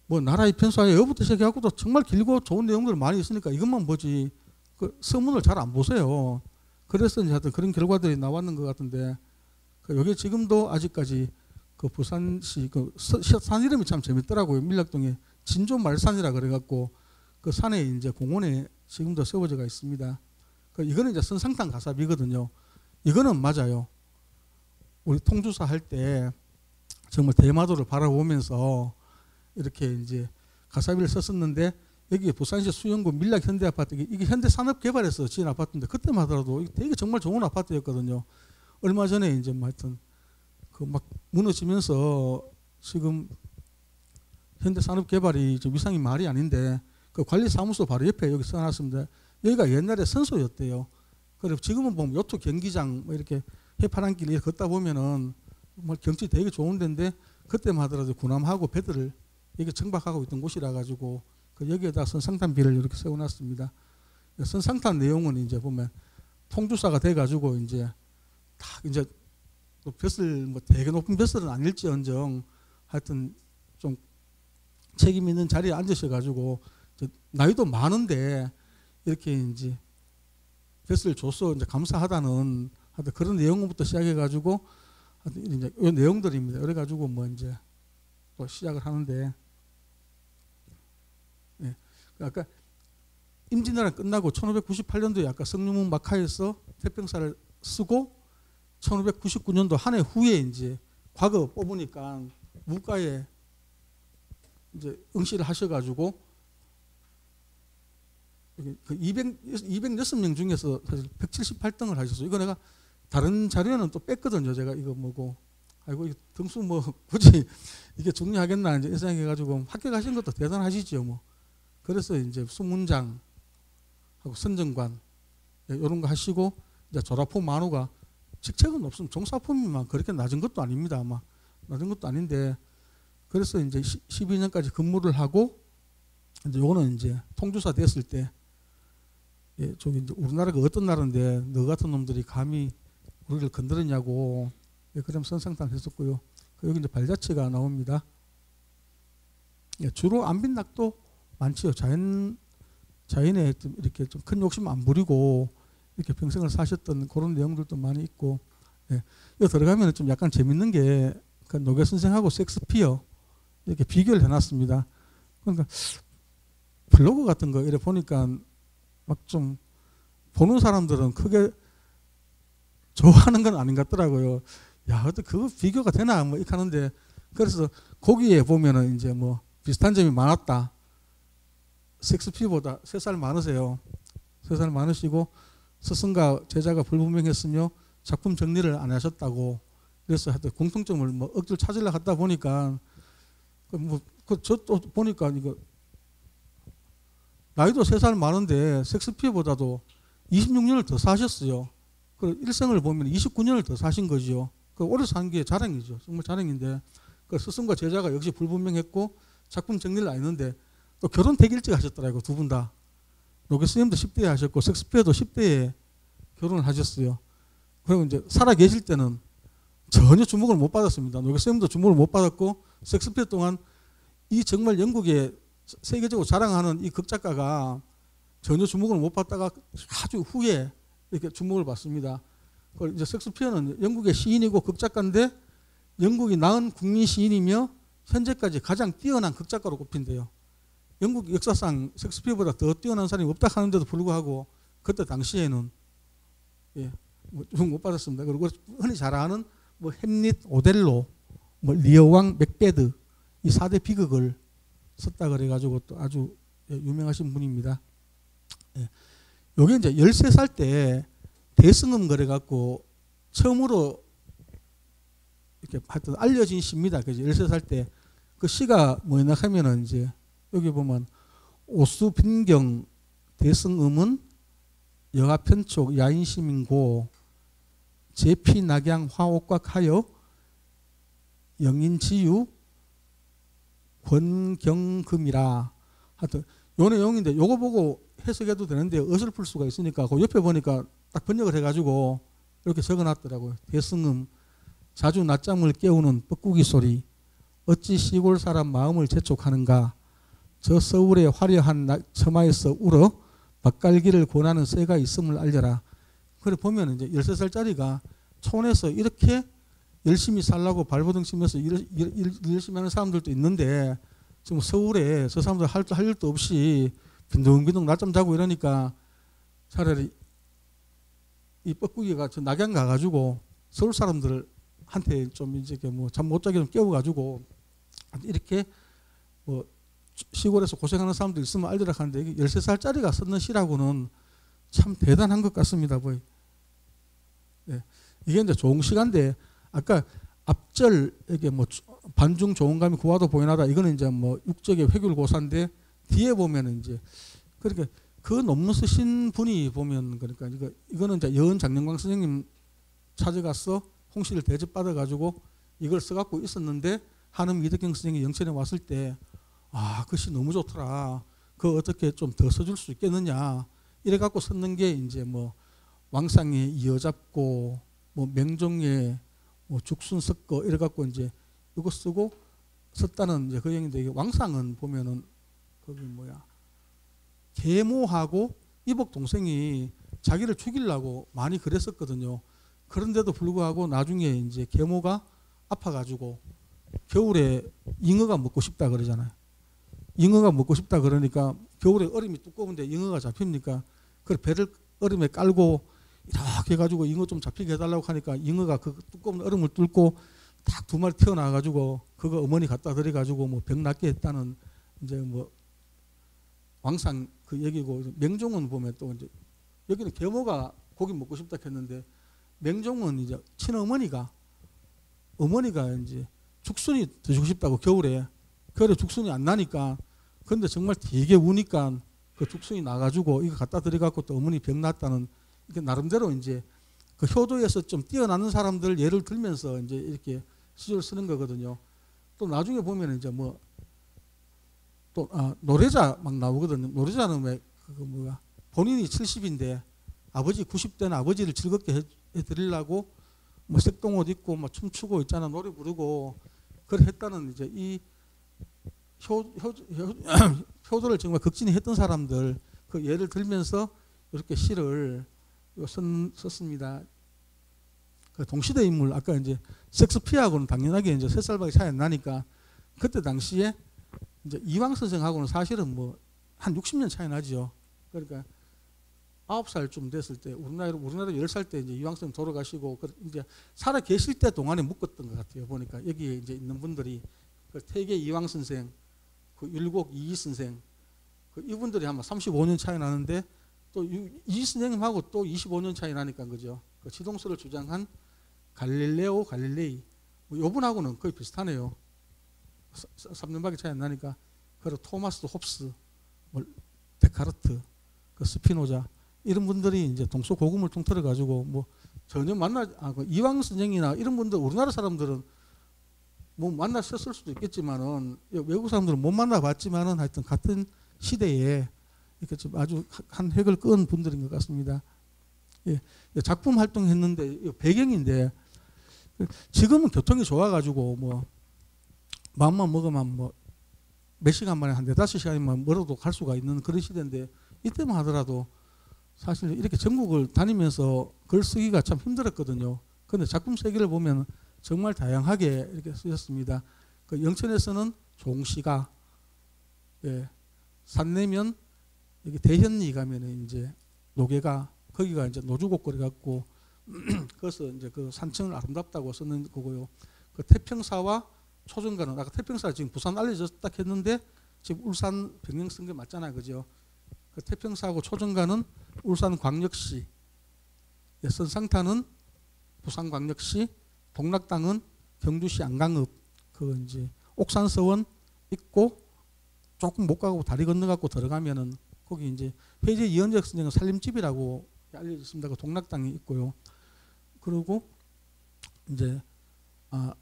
뭐 나라의 편수하에 여부터 시작해갖고도 정말 길고 좋은 내용들 많이 있으니까 이것만 보지 그 서문을 잘 안 보세요. 그래서 이제 하여튼 그런 결과들이 나왔는 것 같은데 여기 지금도 아직까지 그 부산시 그 산 이름이 참 재밌더라고요. 밀락동에 진조말산이라 그래갖고 그 산에 이제 공원에 지금도 세워져가 있습니다. 이거는 이제 선상탄 가사비거든요. 이거는 맞아요. 우리 통주사 할 때 정말 대마도를 바라보면서 이렇게 이제 가사비를 썼었는데 여기 부산시 수영구 밀락 현대아파트 이게 현대산업개발에서 지은 아파트인데 그때만 하더라도 되게 정말 좋은 아파트였거든요. 얼마 전에 이제 뭐 하여튼 그 막 무너지면서 지금 현대산업개발이 좀 위상이 말이 아닌데 그 관리사무소 바로 옆에 여기 써놨습니다. 여기가 옛날에 선소였대요. 그리고 지금은 보면 요트 경기장 뭐 이렇게 해파랑길 이렇게 걷다 보면은 정말 경치 되게 좋은 데인데 그때만 하더라도 군함하고 배들을 여기 정박하고 있던 곳이라 가지고 그 여기에다 선상탄비를 이렇게 세워놨습니다. 선상탄 내용은 이제 보면 통주사가 돼가지고 이제 다 이제 또 벼슬 뭐 되게 높은 벼슬은 아닐지언정 하여튼 좀 책임 있는 자리에 앉으셔가지고 나이도 많은데 이렇게 이제 벼슬 줘서 이제 감사하다는 하여튼 그런 내용부터 시작해가지고 하여튼 이제 이 내용들입니다. 그래가지고 뭐 이제 또 시작을 하는데. 예. 아까 임진왜란 끝나고 1598년도에 아까 성룡문 막하에서 태평사를 쓰고 1599년도 한 해 후에 이제 과거 뽑으니까 무가에 이제 응시를 하셔가지고 그 206명 중에서 사실 178등을 하셨어요. 이거 내가 다른 자료에는 또 뺐거든요. 제가 이거 뭐고 아이고 등수 뭐 굳이 이게 중요하겠나 이제 생각해가지고 합격하신 것도 대단하시죠 뭐. 그래서 이제 수문장 하고 선정관 이런 거 하시고 이제 조라포 만호가 직책은 없으면 종사품이만 그렇게 낮은 것도 아닙니다. 아마 낮은 것도 아닌데 그래서 이제 12년까지 근무를 하고 이제 요거는 이제 통주사 됐을 때 예, 저기 이제 우리나라가 어떤 나라인데 너 같은 놈들이 감히 우리를 건드렸냐고 예, 그럼 선상탄 했었고요. 여기 이제 발자취가 나옵니다. 예, 주로 안빈낙도 많지요. 자연에 이렇게 좀 큰 욕심 안 부리고 이렇게 평생을 사셨던 그런 내용들도 많이 있고, 예. 여기 들어가면 좀 약간 재밌는 게 그 노계 선생하고 섹스피어 이렇게 비교를 해놨습니다. 그러니까 블로그 같은 거 이래 보니까 막 좀 보는 사람들은 크게 좋아하는 건 아닌 것 같더라고요. 야, 어떻게 그거 비교가 되나 뭐 이렇게 하는데 그래서 거기에 보면은 이제 뭐 비슷한 점이 많았다. 섹스피어보다 3살 많으세요. 3살 많으시고 스승과 제자가 불분명했으며 작품 정리를 안 하셨다고. 그래서 하여튼 공통점을 뭐 억지로 찾으려 하다 보니까 저 또 보니까 이거 나이도 3살 많은데 섹스피어보다도 26년을 더 사셨어요. 그 일생을 보면 29년을 더 사신 거죠. 그 오래 산 게 자랑이죠. 정말 자랑인데 그 스승과 제자가 역시 불분명했고 작품 정리를 안 했는데 또 결혼 되게 일찍 하셨더라고요. 두 분 다. 노게스님도 10대에 하셨고 섹스피어도 10대에 결혼을 하셨어요. 그리고 이제 살아 계실 때는 전혀 주목을 못 받았습니다. 노게스님도 주목을 못 받았고 섹스피어 동안 이 정말 영국에 세계적으로 자랑하는 이 극작가가 전혀 주목을 못 받다가 아주 후에 이렇게 주목을 받습니다. 이제 섹스피어는 영국의 시인이고 극작가인데 영국이 낳은 국민 시인이며 현재까지 가장 뛰어난 극작가로 꼽힌대요. 영국 역사상 섹스피어보다 더 뛰어난 사람이 없다 하는데도 불구하고 그때 당시에는 주목 못 받았습니다. 그리고 흔히 잘 아는 뭐 햄릿, 오델로, 뭐 리어왕, 맥베드 이 4대 비극을 썼다 그래가지고 또 아주 유명하신 분입니다. 요게 이제 13살 때 대승음 그래갖고 처음으로 이렇게 하여튼 알려진 시입니다. 그죠? 13살 때 그 시가 뭐였나 하면은 이제 여기 보면 오수 빈경 대승음은 여가 편촉 야인시민고 제피 낙양 화옥각하여 영인지유 권경금이라 하여튼 요 내용인데 요거 보고 해석해도 되는데 어설플 수가 있으니까 그 옆에 보니까 딱 번역을 해가지고 이렇게 적어놨더라고요. 대승음 자주 낮잠을 깨우는 뻐꾸기 소리 어찌 시골 사람 마음을 재촉하는가 저 서울의 화려한 처마에서 울어 맛깔기를 권하는 새가 있음을 알려라. 그래 보면 이제 13살짜리가 촌에서 이렇게 열심히 살라고 발버둥 치면서 열심히 하는 사람들도 있는데 지금 서울에 저 사람들 할 일도 없이 빈둥빈둥 낮잠 자고 이러니까 차라리 이 뻐꾸기가 저 낙양 가가지고 서울 사람들한테 좀 이제 뭐 잠 못 자게 좀 깨워가지고 이렇게 뭐 시골에서 고생하는 사람들 있으면 알리라 하는데 13살짜리가 썼는 시라고는 참 대단한 것 같습니다. 뭐. 네. 이게 이제 좋은 시간인데 아까 앞절 이게 뭐 반중 좋은 감이 구화도 보이나다 이거는 이제 뭐 육적의 회귤고사인데 뒤에 보면은 이제 그렇게 그 논문 쓰신 분이 보면 그러니까 이거는 이제 여은 장영광 선생님 찾아가서 홍씨를 대접받아 가지고 이걸 써갖고 있었는데 한음 이덕경 선생이 영천에 왔을 때 아, 그 시 너무 좋더라. 그거 어떻게 좀 더 써줄 수 있겠느냐. 이래 갖고 썼는 게 이제 뭐 왕상에 이어잡고 뭐 명종에 뭐 죽순 섞어 이래 갖고 이제 이거 쓰고 썼다는 이제 그 얘기인데 이게 왕상은 보면은 거기 뭐야 계모하고 이복 동생이 자기를 죽이려고 많이 그랬었거든요. 그런데도 불구하고 나중에 이제 계모가 아파가지고 겨울에 잉어가 먹고 싶다 그러잖아요. 잉어가 먹고 싶다 그러니까 겨울에 얼음이 두꺼운데 잉어가 잡힙니까? 그래 배를 얼음에 깔고 이렇게 해가지고 잉어 좀 잡히게 해달라고 하니까 잉어가 그 두꺼운 얼음을 뚫고 딱 2마리 튀어나와가지고 그거 어머니 갖다 드려가지고 뭐 병 낫게 했다는 이제 뭐 왕상 그 얘기고 명종은 보면 또 이제 여기는 계모가 고기 먹고 싶다 했는데 명종은 이제 친어머니가 이제 죽순이 드시고 싶다고 겨울에 죽순이 안 나니까 근데 정말 되게 우니까 그 죽순이 나가지고 이거 갖다 드려갖고 또 어머니 병 났다는 이게 나름대로 이제 그 효도에서 좀 뛰어나는 사람들 예를 들면서 이제 이렇게 시를 쓰는 거거든요. 또 나중에 보면 이제 뭐 또 노래자 막 나오거든요. 노래자는 왜 그거 뭐야 본인이 70인데 아버지 90대는 아버지를 즐겁게 해드리려고 뭐 색동옷 입고 막 춤추고 있잖아 노래 부르고 그걸 했다는 이제 이 효도를 정말 극진히 했던 사람들 그 예를 들면서 이렇게 시를 썼습니다. 그 동시대 인물 아까 이제 섹스피어하고는 당연하게 이제 3살밖에 차이 안 나니까 그때 당시에 이제 이황 선생하고는 사실은 뭐 한 60년 차이 나죠. 그러니까 9살쯤 됐을 때 우리나라 10살 때 이제 이황 선생 돌아가시고 이제 살아 계실 때 동안에 묶었던 것 같아요. 보니까 여기에 이제 있는 분들이 그 태계 이황 선생, 그 율곡 이희 선생, 그 이분들이 아마 35년 차이 나는데 또 이희 선생님하고 또 25년 차이 나니까 그죠. 그 지동설을 주장한 갈릴레오 갈릴레이 뭐 요분하고는 거의 비슷하네요. 3년밖에 차이 안 나니까 그리고 토마스 홉스 뭐 데카르트, 그 스피노자 이런 분들이 이제 동서고금을 통틀어 가지고 뭐 전혀 그 이황 선생이나 이런 분들 우리나라 사람들은 뭐 만나셨을 수도 있겠지만은 외국 사람들은 못 만나봤지만은 하여튼 같은 시대에 이렇게 좀 아주 한 획을 그은 분들인 것 같습니다. 예, 작품 활동했는데 배경인데 지금은 교통이 좋아가지고 뭐 마음만 먹으면 뭐 몇 시간 만에 한 4~5시간이면 멀어도 갈 수가 있는 그런 시대인데 이때만 하더라도 사실 이렇게 전국을 다니면서 글 쓰기가 참 힘들었거든요. 그런데 작품 세계를 보면 정말 다양하게 이렇게 쓰셨습니다. 그 영천에서는 종시가, 예, 산 내면 여기 대현리 가면은 이제 노계가 거기가 이제 노주곡거리 갖고 그래서 이제 그 산청을 아름답다고 쓰는 거고요. 그 태평사와 초정가는 아까 태평사 지금 부산 알려졌다 했는데 지금 울산 병영 쓴 게 맞잖아요, 그죠? 그 태평사하고 초정가는 울산광역시, 예, 선상타는 부산광역시, 동락당은 경주시 안강읍, 그 이제 옥산서원 있고 조금 못 가고 다리 건너갖고 들어가면은 거기 이제 회제 이현적 선생은 살림집이라고 알려졌습니다. 그 동락당이 있고요. 그리고 이제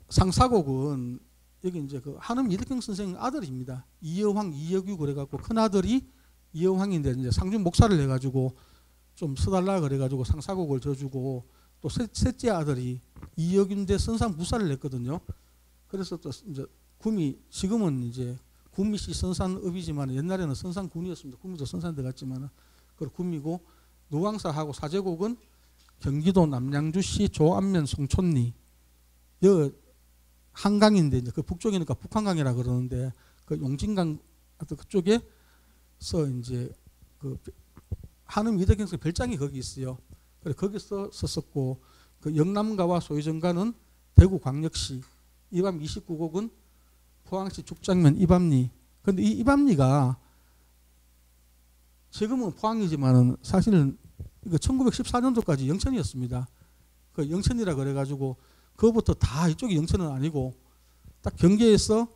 상사곡은 여기 이제 그 한음 이덕경 선생 아들입니다. 이여황, 이여규 그래갖고 큰 아들이 이여황인데 이제 상준 목사를 해가지고 좀 써달라 그래가지고 상사곡을 져주고 또 셋째 아들이 이여균대 선산 부사를 냈거든요. 그래서 또 이제 구미 지금은 이제 구미시 선산읍이지만 옛날에는 선산군이었습니다. 구미도 선산 들어갔지만은 그 구미고 누왕사하고 사제곡은 경기도 남양주시 조안면 송촌리 여 한강인데 이제 그 북쪽이니까 북한강이라 그러는데 그 용진강 그쪽에서 이제 그 한음 이덕경 선생 별장이 거기 있어요. 그래 거기서 썼었고 그 영남가와 소유정가는 대구광역시 이밤 29곡은 포항시 죽장면 이밤리. 근데 이 이밤리가 지금은 포항이지만은 사실은 이거 1914년도까지 영천이었습니다. 그 영천이라 그래가지고 그거부터 다 이쪽이 영천은 아니고 딱 경계에서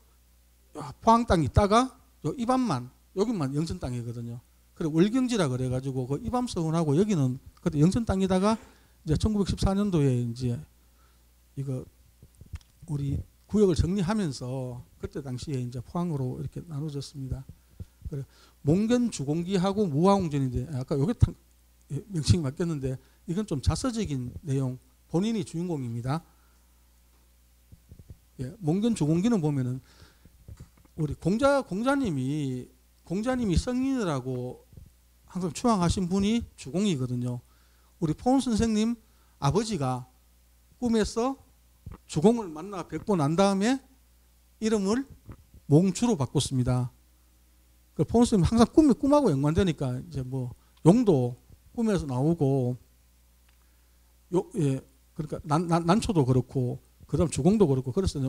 포항 땅이 있다가 요 이밤만 여기만 영천 땅이거든요. 그래 월경지라 그래가지고 그 이밤서원하고 여기는 그때 영천 땅이다가 이제 1914년도에 이제 이거 우리 구역을 정리하면서 그때 당시에 이제 포항으로 이렇게 나눠졌습니다. 그래 몽견 주공기하고 무화홍전인데 아까 요게 명칭이 맞겠는데 이건 좀 자서적인 내용 본인이 주인공입니다. 예, 몽견 주공기는 보면은 우리 공자님이 성인이라고 항상 추앙하신 분이 주공이거든요. 우리 포은 선생님 아버지가 꿈에서 주공을 만나 뵙고 난 다음에 이름을 몽주로 바꿨습니다. 그 포은 선생님 항상 꿈하고 연관되니까 이제 뭐 용도 꿈에서 나오고 예, 그러니까 난초도 그렇고 그다음 주공도 그렇고 그래서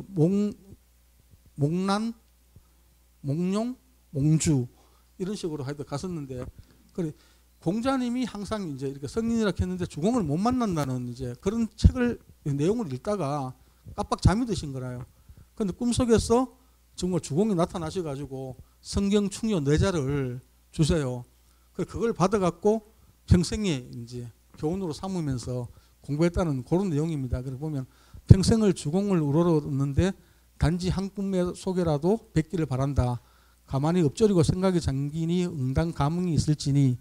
몽난, 몽룡, 몽주 이런 식으로 하여튼 갔었는데 그래 공자님이 항상 이제 이렇게 성인이라 했는데 주공을 못 만난다는 이제 그런 책을 내용을 읽다가 깜빡 잠이 드신 거라요. 그런데 꿈속에서 정말 주공이 나타나셔가지고 성경 충요 뇌자를 주세요. 그걸 받아갖고 평생에 이제 교훈으로 삼으면서 공부했다는 그런 내용입니다. 그래 보면 평생을 주공을 우러렀는데 단지 한 꿈의 속에라도 뵙기를 바란다. 가만히 엎드리고 생각이 잠기니 응당 감흥이 있을지니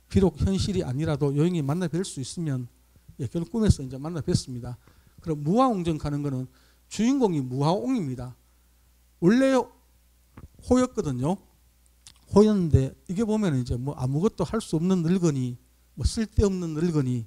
비록 현실이 아니라도 여행이 만나 뵐 수 있으면 예, 결국 꿈에서 이제 만나 뵀습니다. 그럼 무화옹전 가는 거는 주인공이 무화옹입니다. 원래 호였거든요. 호였는데 이게 보면 이제 뭐 아무것도 할 수 없는 늙은이, 뭐 쓸데없는 늙은이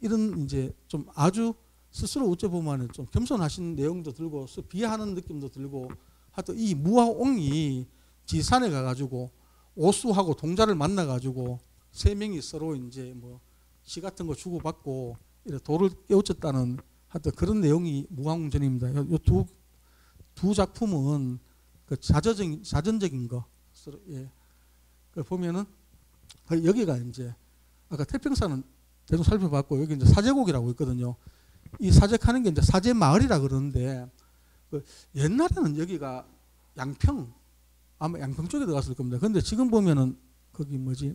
이런 이제 좀 아주 스스로 어째 보면은 좀 겸손하신 내용도 들고 비하하는 느낌도 들고 하여튼 이 무화옹이 지산에 가가지고 오수하고 동자를 만나가지고 세 명이 서로 이제 뭐 시 같은 거 주고받고 이렇게 돌을 깨우쳤다는 하여튼 그런 내용이 무화옹전입니다. 이 두 작품은 그 자전적인 거. 예. 그 보면은 여기가 이제 아까 태평사는 대충 살펴봤고 여기 이제 사제곡이라고 있거든요. 이 사제하는 게 이제 사제 마을이라 그러는데 그 옛날에는 여기가 양평 아마 양평 쪽에 들어갔을 겁니다. 그런데 지금 보면은 거기 뭐지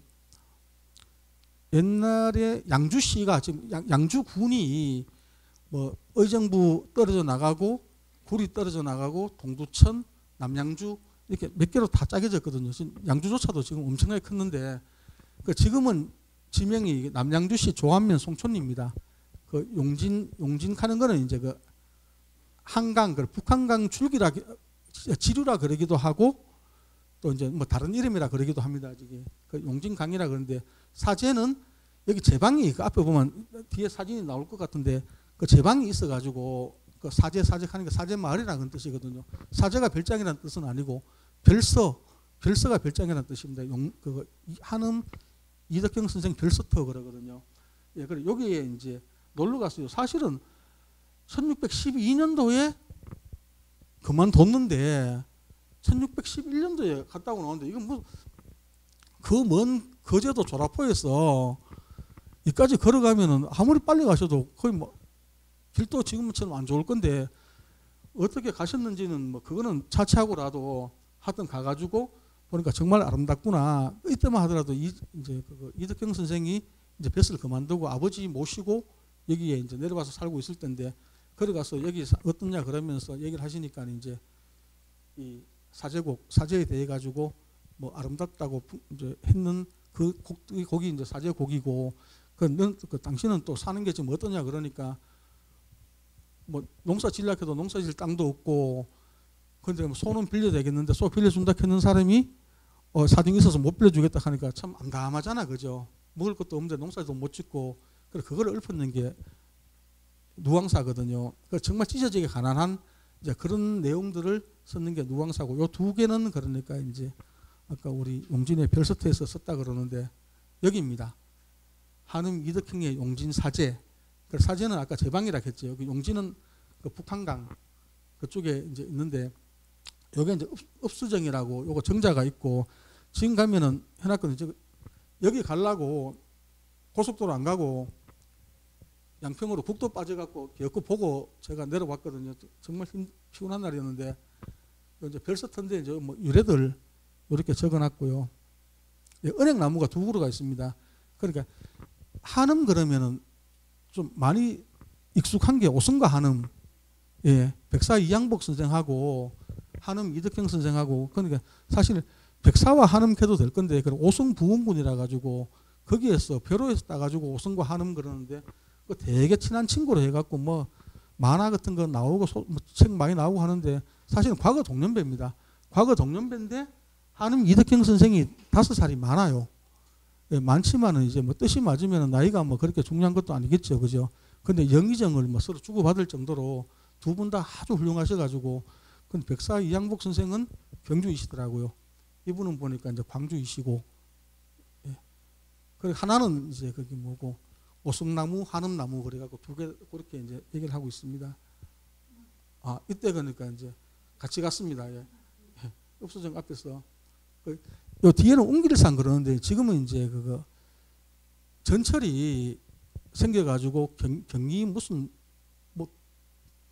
옛날에 양주시가 지금 양주군이 뭐 의정부 떨어져 나가고 구리 떨어져 나가고 동두천 남양주 이렇게 몇 개로 다 짜겨졌거든요. 양주조차도 지금 엄청나게 컸는데 그 지금은 지명이 남양주시 조안면 송촌입니다. 그 용진 가는 거는 이제 그 한강 그 북한강 줄기라 지류라 그러기도 하고 또 이제 뭐 다른 이름이라 그러기도 합니다. 이게 그 용진강이라 그러는데 사제는 여기 제방이 그 앞에 보면 뒤에 사진이 나올 것 같은데 그 제방이 있어가지고 그 사제하니까 사제 마을이라는 뜻이거든요. 사제가 별장이라는 뜻은 아니고 별서가 별장이라는 뜻입니다. 그 한음 이덕경 선생 별서터 그러거든요. 예, 그래 여기에 이제 놀러 갔어요. 사실은 1612년도에 그만뒀는데 1611년도에 갔다 오고 나오는데 이건 뭐 그 먼 거제도 조라포에서 여기까지 걸어가면은 아무리 빨리 가셔도 거의 뭐 길도 지금처럼 안 좋을 건데 어떻게 가셨는지는 뭐 그거는 차치하고라도 하여튼 가가지고 보니까 정말 아름답구나. 이때만 하더라도 이제 이덕경 선생이 이제 뱃을 그만두고 아버지 모시고 여기에 이제 내려와서 살고 있을 텐데 걸어가서 여기 어떠냐 그러면서 얘기를 하시니까 이제 이 사제에 대해 가지고 뭐 아름답다고 이제 했는 그 곡이 이제 사제곡이고 그 당신은 또 사는 게 지금 어떠냐 그러니까 뭐 농사 지으려고 해도 농사 지을 땅도 없고 근데 뭐 소는 빌려 되겠는데 소 빌려준다 했는 사람이 사정이 있어서 못 빌려주겠다 하니까 참 암담하잖아 그죠. 먹을 것도 없는데 농사도 못 짓고 그걸 읊었는 게 누왕사거든요. 정말 찢어지게 가난한 이제 그런 내용들을 썼는 게 누왕사고 요 두 개는 그러니까 이제 아까 우리 용진의 별서터에서 썼다 그러는데 여기입니다. 한음 이덕형의 용진 사제. 사제는 아까 제방이라 했죠. 여기 용진은 그 북한강 그쪽에 이제 있는데 여기 이제 읍수정이라고 요거 정자가 있고 지금 가면은 해놨거든요. 여기 가려고 고속도로 안 가고 양평으로 국도 빠져갖고 기어코 보고 제가 내려왔거든요. 정말 피곤한 날이었는데 이제 별서터인데 이제 뭐 유래들 이렇게 적어놨고요. 은행나무가 두 그루가 있습니다. 그러니까 한음 그러면은 좀 많이 익숙한 게 오승과 한음, 예, 백사 이양복 선생하고 한음 이덕경 선생하고 그러니까 사실 백사와 한음 해도 될 건데 그 오승 부흥군이라 가지고 거기에서 벼로에서 따가지고 오승과 한음 그러는데 그 되게 친한 친구로 해갖고 뭐 만화 같은 거 나오고 뭐 책 많이 나오고 하는데 사실은 과거 동년배입니다. 과거 동년배인데 한음 이덕경 선생이 5살이 많아요. 예, 많지만은 이제 뭐 뜻이 맞으면 나이가 뭐 그렇게 중요한 것도 아니겠죠, 그죠? 근데 영의정을 뭐 서로 주고받을 정도로 두 분 다 아주 훌륭하셔가지고, 근데 백사 이양복 선생은 경주이시더라고요. 이분은 보니까 이제 광주이시고, 예. 그리고 하나는 이제 거기 뭐고 오승나무, 한음나무 그래갖고 두 개 그렇게 이제 얘기를 하고 있습니다. 아 이때 그러니까 이제 같이 갔습니다. 예. 읍수정 앞에서. 요 뒤에는 웅길산 그러는데 지금은 이제 그거 전철이 생겨가지고 경리 무슨 뭐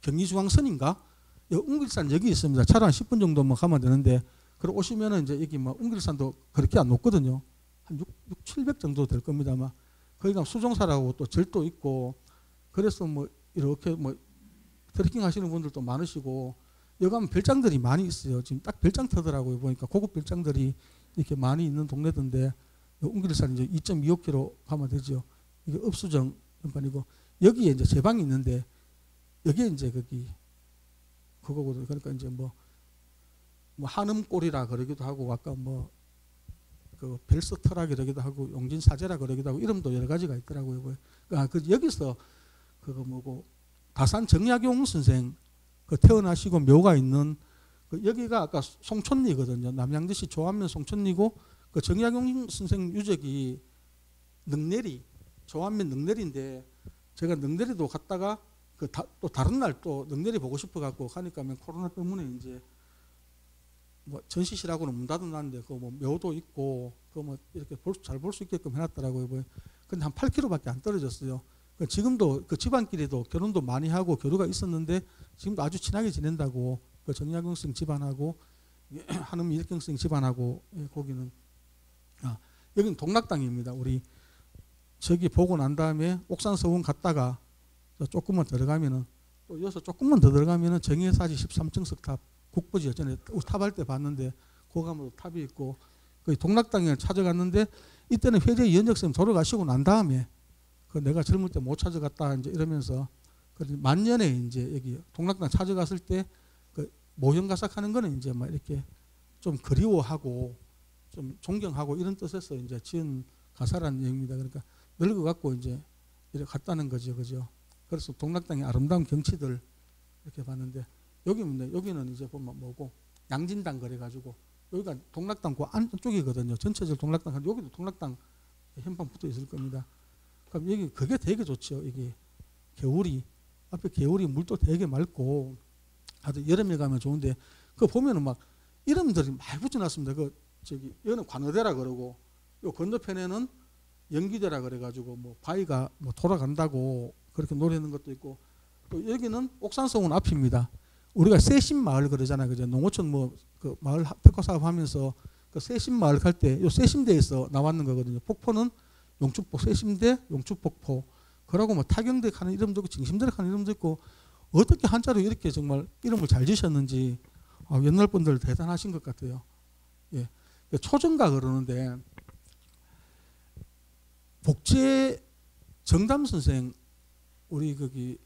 경리중앙선인가? 웅길산 여기 있습니다. 차로 한 10분 정도만 가면 되는데 그리고 오시면은 이제 여기 뭐 웅길산도 그렇게 안 높거든요. 한 700 정도 될 겁니다. 아마 거기가 수종사라고 또 절도 있고 그래서 뭐 이렇게 뭐 트레킹 하시는 분들도 많으시고 여기 가면 별장들이 많이 있어요. 지금 딱 별장 터더라고요. 보니까 고급 별장들이 이렇게 많이 있는 동네던데 웅길산 이제 2.25km 가면 되죠. 이게 읍수정 연판이고 여기에 이제 제 방이 있는데 여기에 이제 거기 그거거든요. 그러니까 이제 뭐 한음골이라 그러기도 하고 아까 뭐 그 별서터라 그러기도 하고 용진사제라 그러기도 하고 이름도 여러 가지가 있더라고요. 그 여기서 그거 뭐고 다산 정약용 선생 그 태어나시고 묘가 있는 그 여기가 아까 송촌리거든요. 남양주시 조안면 송촌리고 그 정약용 선생 유적이 능내리 조안면 능내리인데 제가 능내리도 갔다가 또 다른 날 또 능내리 보고 싶어 갖고 가니까 코로나 때문에 이제 뭐 전시실하고는 문 닫아놨는데 그 뭐 묘도 있고 그 뭐 이렇게 잘 볼 수 있게끔 해놨더라고요. 근데 한 8km밖에 안 떨어졌어요. 지금도 그 집안끼리도 결혼도 많이 하고 교류가 있었는데 지금도 아주 친하게 지낸다고 그 정약용 선 집안하고 한음 이덕경 선 집안하고 거기는 여기는 동락당입니다. 우리 저기 보고 난 다음에 옥산서원 갔다가 조금만 들어가면은 또 여기서 조금만 더 들어가면은 정의사지 13층 석탑 국보지요. 전에 탑할 때 봤는데 고감으로 탑이 있고 그 동락당을 찾아갔는데 이때는 회재 이현적 선생님 돌아가시고 난 다음에 그 내가 젊을 때 못 찾아갔다 이제 이러면서 만년에 이제 여기 동락당 찾아갔을 때 그 모형가삭하는 거는 이제 막 이렇게 좀 그리워하고 좀 존경하고 이런 뜻에서 이제 지은 가사라는 얘기입니다. 그러니까 늙어갖고 이제 이렇게 갔다는 거죠, 그죠? 그래서 동락당의 아름다운 경치들 이렇게 봤는데 여기는 이제 보면 뭐고 양진당 그래가지고 여기가 동락당 그 안쪽이거든요. 전체적으로 동락당 여기도 동락당 현판 붙어 있을 겁니다. 그럼 여기 그게 되게 좋죠. 이게 겨울이 앞에 겨울이 물도 되게 맑고 아주 여름에 가면 좋은데 그 보면은 막 이름들이 많이 붙여놨습니다. 그 저기 여기는 관어대라 그러고 요 건너편에는 연기대라 그래가지고 뭐 바위가 뭐 돌아간다고 그렇게 노래하는 것도 있고 또 여기는 옥산서원 앞입니다. 우리가 세심마을 그러잖아요, 그죠? 농어촌 뭐 그 마을 특화 사업하면서 그 세심마을 갈 때 요 세심대에서 나왔는 거거든요. 폭포는 용축폭 세심대, 용축폭포. 그러고 뭐 타경대 하는 이름도 있고 징심대 하는 이름도 있고 어떻게 한자로 이렇게 정말 이름을 잘 지셨는지 옛날 분들 대단하신 것 같아요. 예, 초정가 그러는데 복제 정담 선생 우리 거기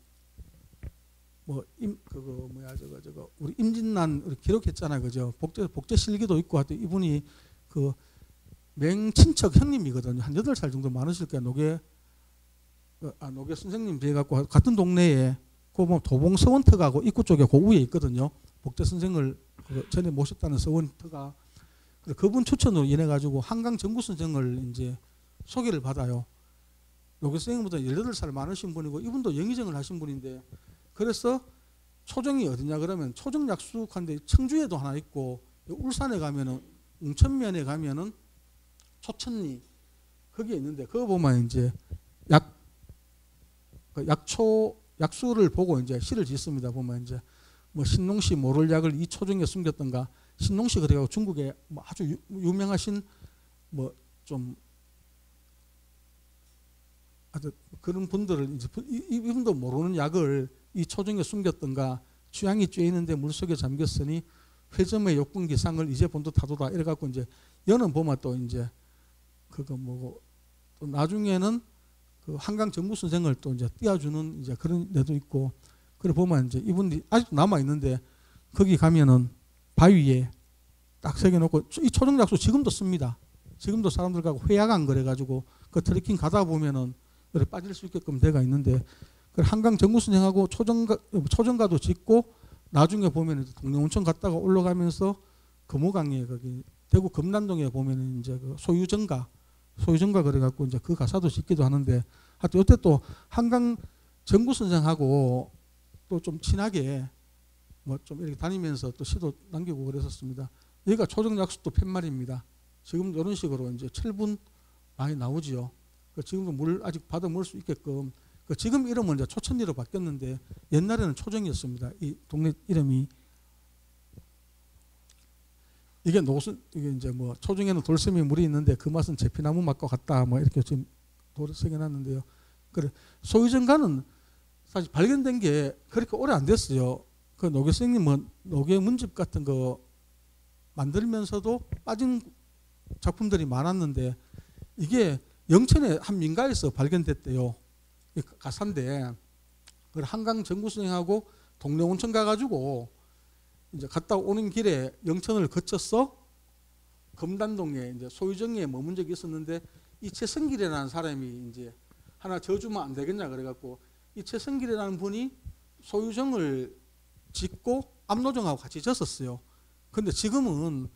뭐 그거 뭐야 저거 우리 임진난 우리 기록했잖아요, 그죠? 복제 실기도 있고 하여튼 이분이 그 맹친척 형님이거든요. 한 8살 정도 많으실 거예요. 노계 선생님 돼갖고 같은 동네에 그 뭐 도봉서원터가고 입구 쪽에 그 위에 있거든요. 복제 선생을 그 전에 모셨다는 서원터가 그분 추천으로 인해 가지고 한강 정구 선생을 이제 소개를 받아요. 노계 선생님보다 18살 많으신 분이고 이분도 영의정을 하신 분인데 그래서 초정이 어디냐 그러면 초정 약수한데 청주에도 하나 있고 울산에 가면은 웅천면에 가면은 초천리 거기에 있는데 그거 보면 이제 약수를 보고 이제 시를 짓습니다. 보면 이제 뭐 신농시 모를 약을 이 초정에 숨겼던가 신농시 그래가지고 중국에 뭐 아주 유명하신 뭐 좀 아주 그런 분들을 이제 이분도 모르는 약을 이 초정에 숨겼던가 취향이 쬐이는데 물속에 잠겼으니 회점의 욕군 기상을 이제 본도 타도다 이래갖고 이제 여는 보면 또 이제 그거 뭐고 또 나중에는 그 한강 정부 선생을 또 이제 띄워주는 이제 그런 데도 있고 그래 보면 이제 이분들이 아직도 남아 있는데 거기 가면은 바위에 딱 새겨놓고 이 초정약수 지금도 씁니다. 지금도 사람들하고 회야강 그래가지고 그 트레킹 가다 보면은 그래 빠질 수 있게끔 돼가 있는데 그 한강 정부 선생하고 초정가도 짓고 나중에 보면 동래온천 갔다가 올라가면서 금호강에 거기 대구 금난동에 보면은 이제 그 소유정가 그래갖고 이제 그 가사도 짓기도 하는데 하여튼 이때 또 한강 정구 선생하고 또 좀 친하게 뭐 좀 이렇게 다니면서 또 시도 남기고 그랬었습니다. 여기가 초정약수도 팻말입니다. 지금 이런 식으로 이제 철분 많이 나오지요. 지금도 물 아직 받아 먹을 수 있게끔 지금 이름은 이제 초천리로 바뀌었는데 옛날에는 초정이었습니다. 이 동네 이름이 이게 이제 뭐 초정에는 돌섬이 물이 있는데 그 맛은 제피나무 맛과 같다. 뭐 이렇게 지금 돌을 새겨놨는데요. 그래 소유정가는 사실 발견된 게 그렇게 오래 안 됐어요. 그 노계 선생님은 노계 문집 같은 거 만들면서도 빠진 작품들이 많았는데 이게 영천의 한 민가에서 발견됐대요. 가사인데 한강 정구 선생하고 동래 온천 가가지고 이제 갔다 오는 길에 영천을 거쳐서 금단동에 이제 소유정에 머문 적이 있었는데 이 최성길이라는 사람이 이제 하나 져주면 안 되겠냐 그래갖고 이 최성길이라는 분이 소유정을 짓고 압노정하고 같이 졌었어요. 근데 지금은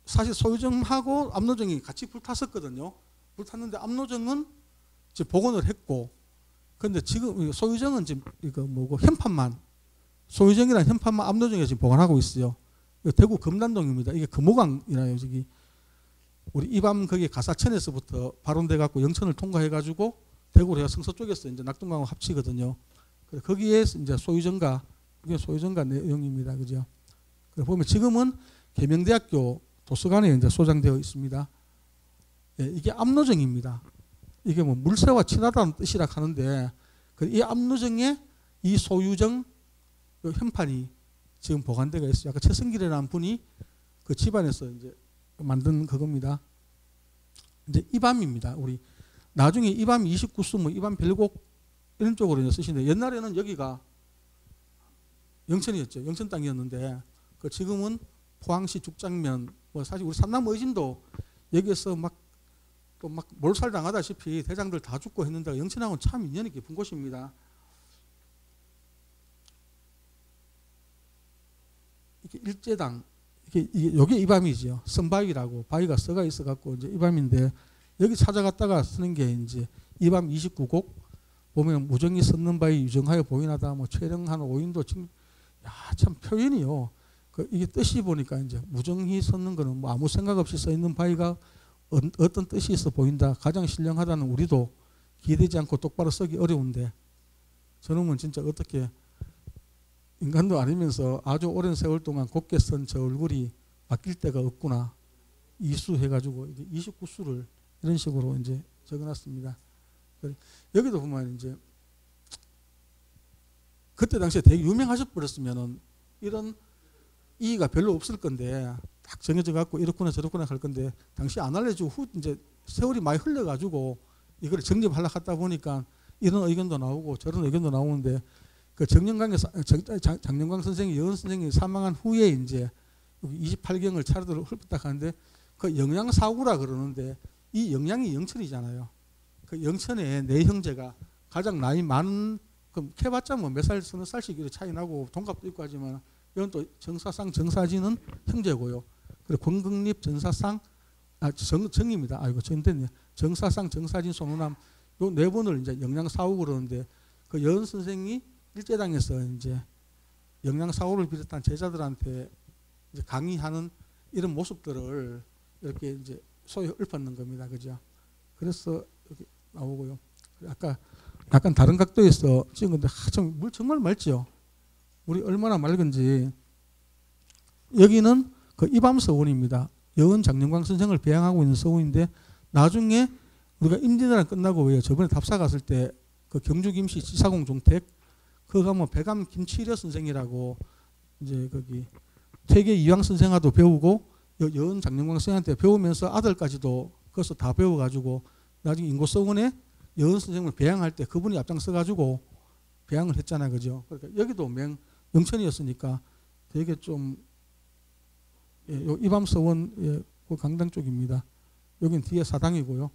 사실 소유정하고 압노정이 같이 불탔었거든요. 불탔는데 압노정은 이제 복원을 했고, 근데 지금 소유정은 지금 이거 뭐고 현판만 소유정이라는 현판만 압노정에 지금 보관하고 있어요. 대구 금단동입니다. 이게 금호강이라요. 저기 우리 이밤 거기 가사천에서부터 발원돼 갖고 영천을 통과해 가지고 대구로 해서 성서 쪽에서 이제 낙동강하고 합치거든요. 거기에 이제 소유정가 이게 소유정가 내용입니다. 그죠? 보면 지금은 계명대학교 도서관에 이제 소장되어 있습니다. 예, 이게 압노정입니다. 이게 뭐 물새와 친하다는 뜻이라 하는데 이 압노정에 이 소유정 현판이 지금 보관되어 있어요. 아까 최승길이라는 분이 그 집안에서 이제 만든 그겁니다. 이제 이밤입니다. 우리 나중에 이밤 29수, 뭐 이밤 별곡 이런 쪽으로 이제 쓰시는데 옛날에는 여기가 영천이었죠. 영천 땅이었는데 그 지금은 포항시 죽장면, 뭐 사실 우리 삼남 의진도 여기에서 막 또 막 몰살 당하다시피 대장들 다 죽고 했는데 영천하고는 참 인연이 깊은 곳입니다. 이게 일제당 이게 이밤이지요. 선바위라고 바위가 써가 있어 갖고 이제 이밤인데 여기 찾아갔다가 쓰는 게 이제 이밤 29곡 보면 무정이 섰는 바위 유정하여 보이나다 뭐 최령한 오인도 지금 참 표현이요. 이게 뜻이 보니까 이제 무정히 섰는 거는 뭐 아무 생각 없이 써 있는 바위가 어떤 뜻이 있어 보인다. 가장 신령하다는 우리도 기대지 않고 똑바로 쓰기 어려운데 저놈은 진짜 어떻게 인간도 아니면서 아주 오랜 세월 동안 곱게 쓴 저 얼굴이 바뀔 데가 없구나. 이수 해가지고 29수를 이런 식으로 이제 적어놨습니다. 여기도 보면 이제 그때 당시에 되게 유명하셔 버렸으면은 이런 이의가 별로 없을 건데 딱 정해져 갖고 이렇구나 저렇구나 할 건데 당시 안 알려주고 후 이제 세월이 많이 흘러가지고 이걸 정립하려고 하다 보니까 이런 의견도 나오고 저런 의견도 나오는데 그 장영광 선생이 여은 선생이 사망한 후에 이제 28경을 차례대로 훑었다 하는데 그 영양사구라 그러는데 이 영양이 영천이잖아요. 그 영천의 네 형제가 가장 나이 많은 그럼 캐봤자 뭐 몇 살 서너 살씩 차이 나고 동갑도 있고 하지만 이건 또 정사상 정사진은 형제고요. 그리고 권극립 전사상 정입니다. 아이고 정됐네. 정사상 정사진 손우남 요 네 분을 이제 영양사구 그러는데 그 여은 선생이 일제당에서 이제 영양사고를 비롯한 제자들한테 이제 강의하는 이런 모습들을 이렇게 이제 소위 읊었는 겁니다. 그죠? 그래서 이렇게 나오고요. 아까 약간 다른 각도에서 찍은 건데 물 정말 맑죠? 물이 얼마나 맑은지. 여기는 그 이밤서원입니다. 여은 장영광 선생을 배양하고 있는 서원인데 나중에 우리가 임진왜란 끝나고 왜 저번에 답사 갔을 때 그 경주 김씨 지사공 종택 그거 가면 배감 김치려 선생이라고 이제 거기 퇴계 이황 선생하도 배우고 여은 장영광 선생한테 배우면서 아들까지도 거기서 다 배워가지고 나중에 인고서원에 여은 선생을 배양할 때 그분이 앞장서가지고 배양을 했잖아요. 그죠? 그러니까 여기도 영천이었으니까 되게 좀 요 이밤서원 그 강당 쪽입니다. 여긴 뒤에 사당이고요.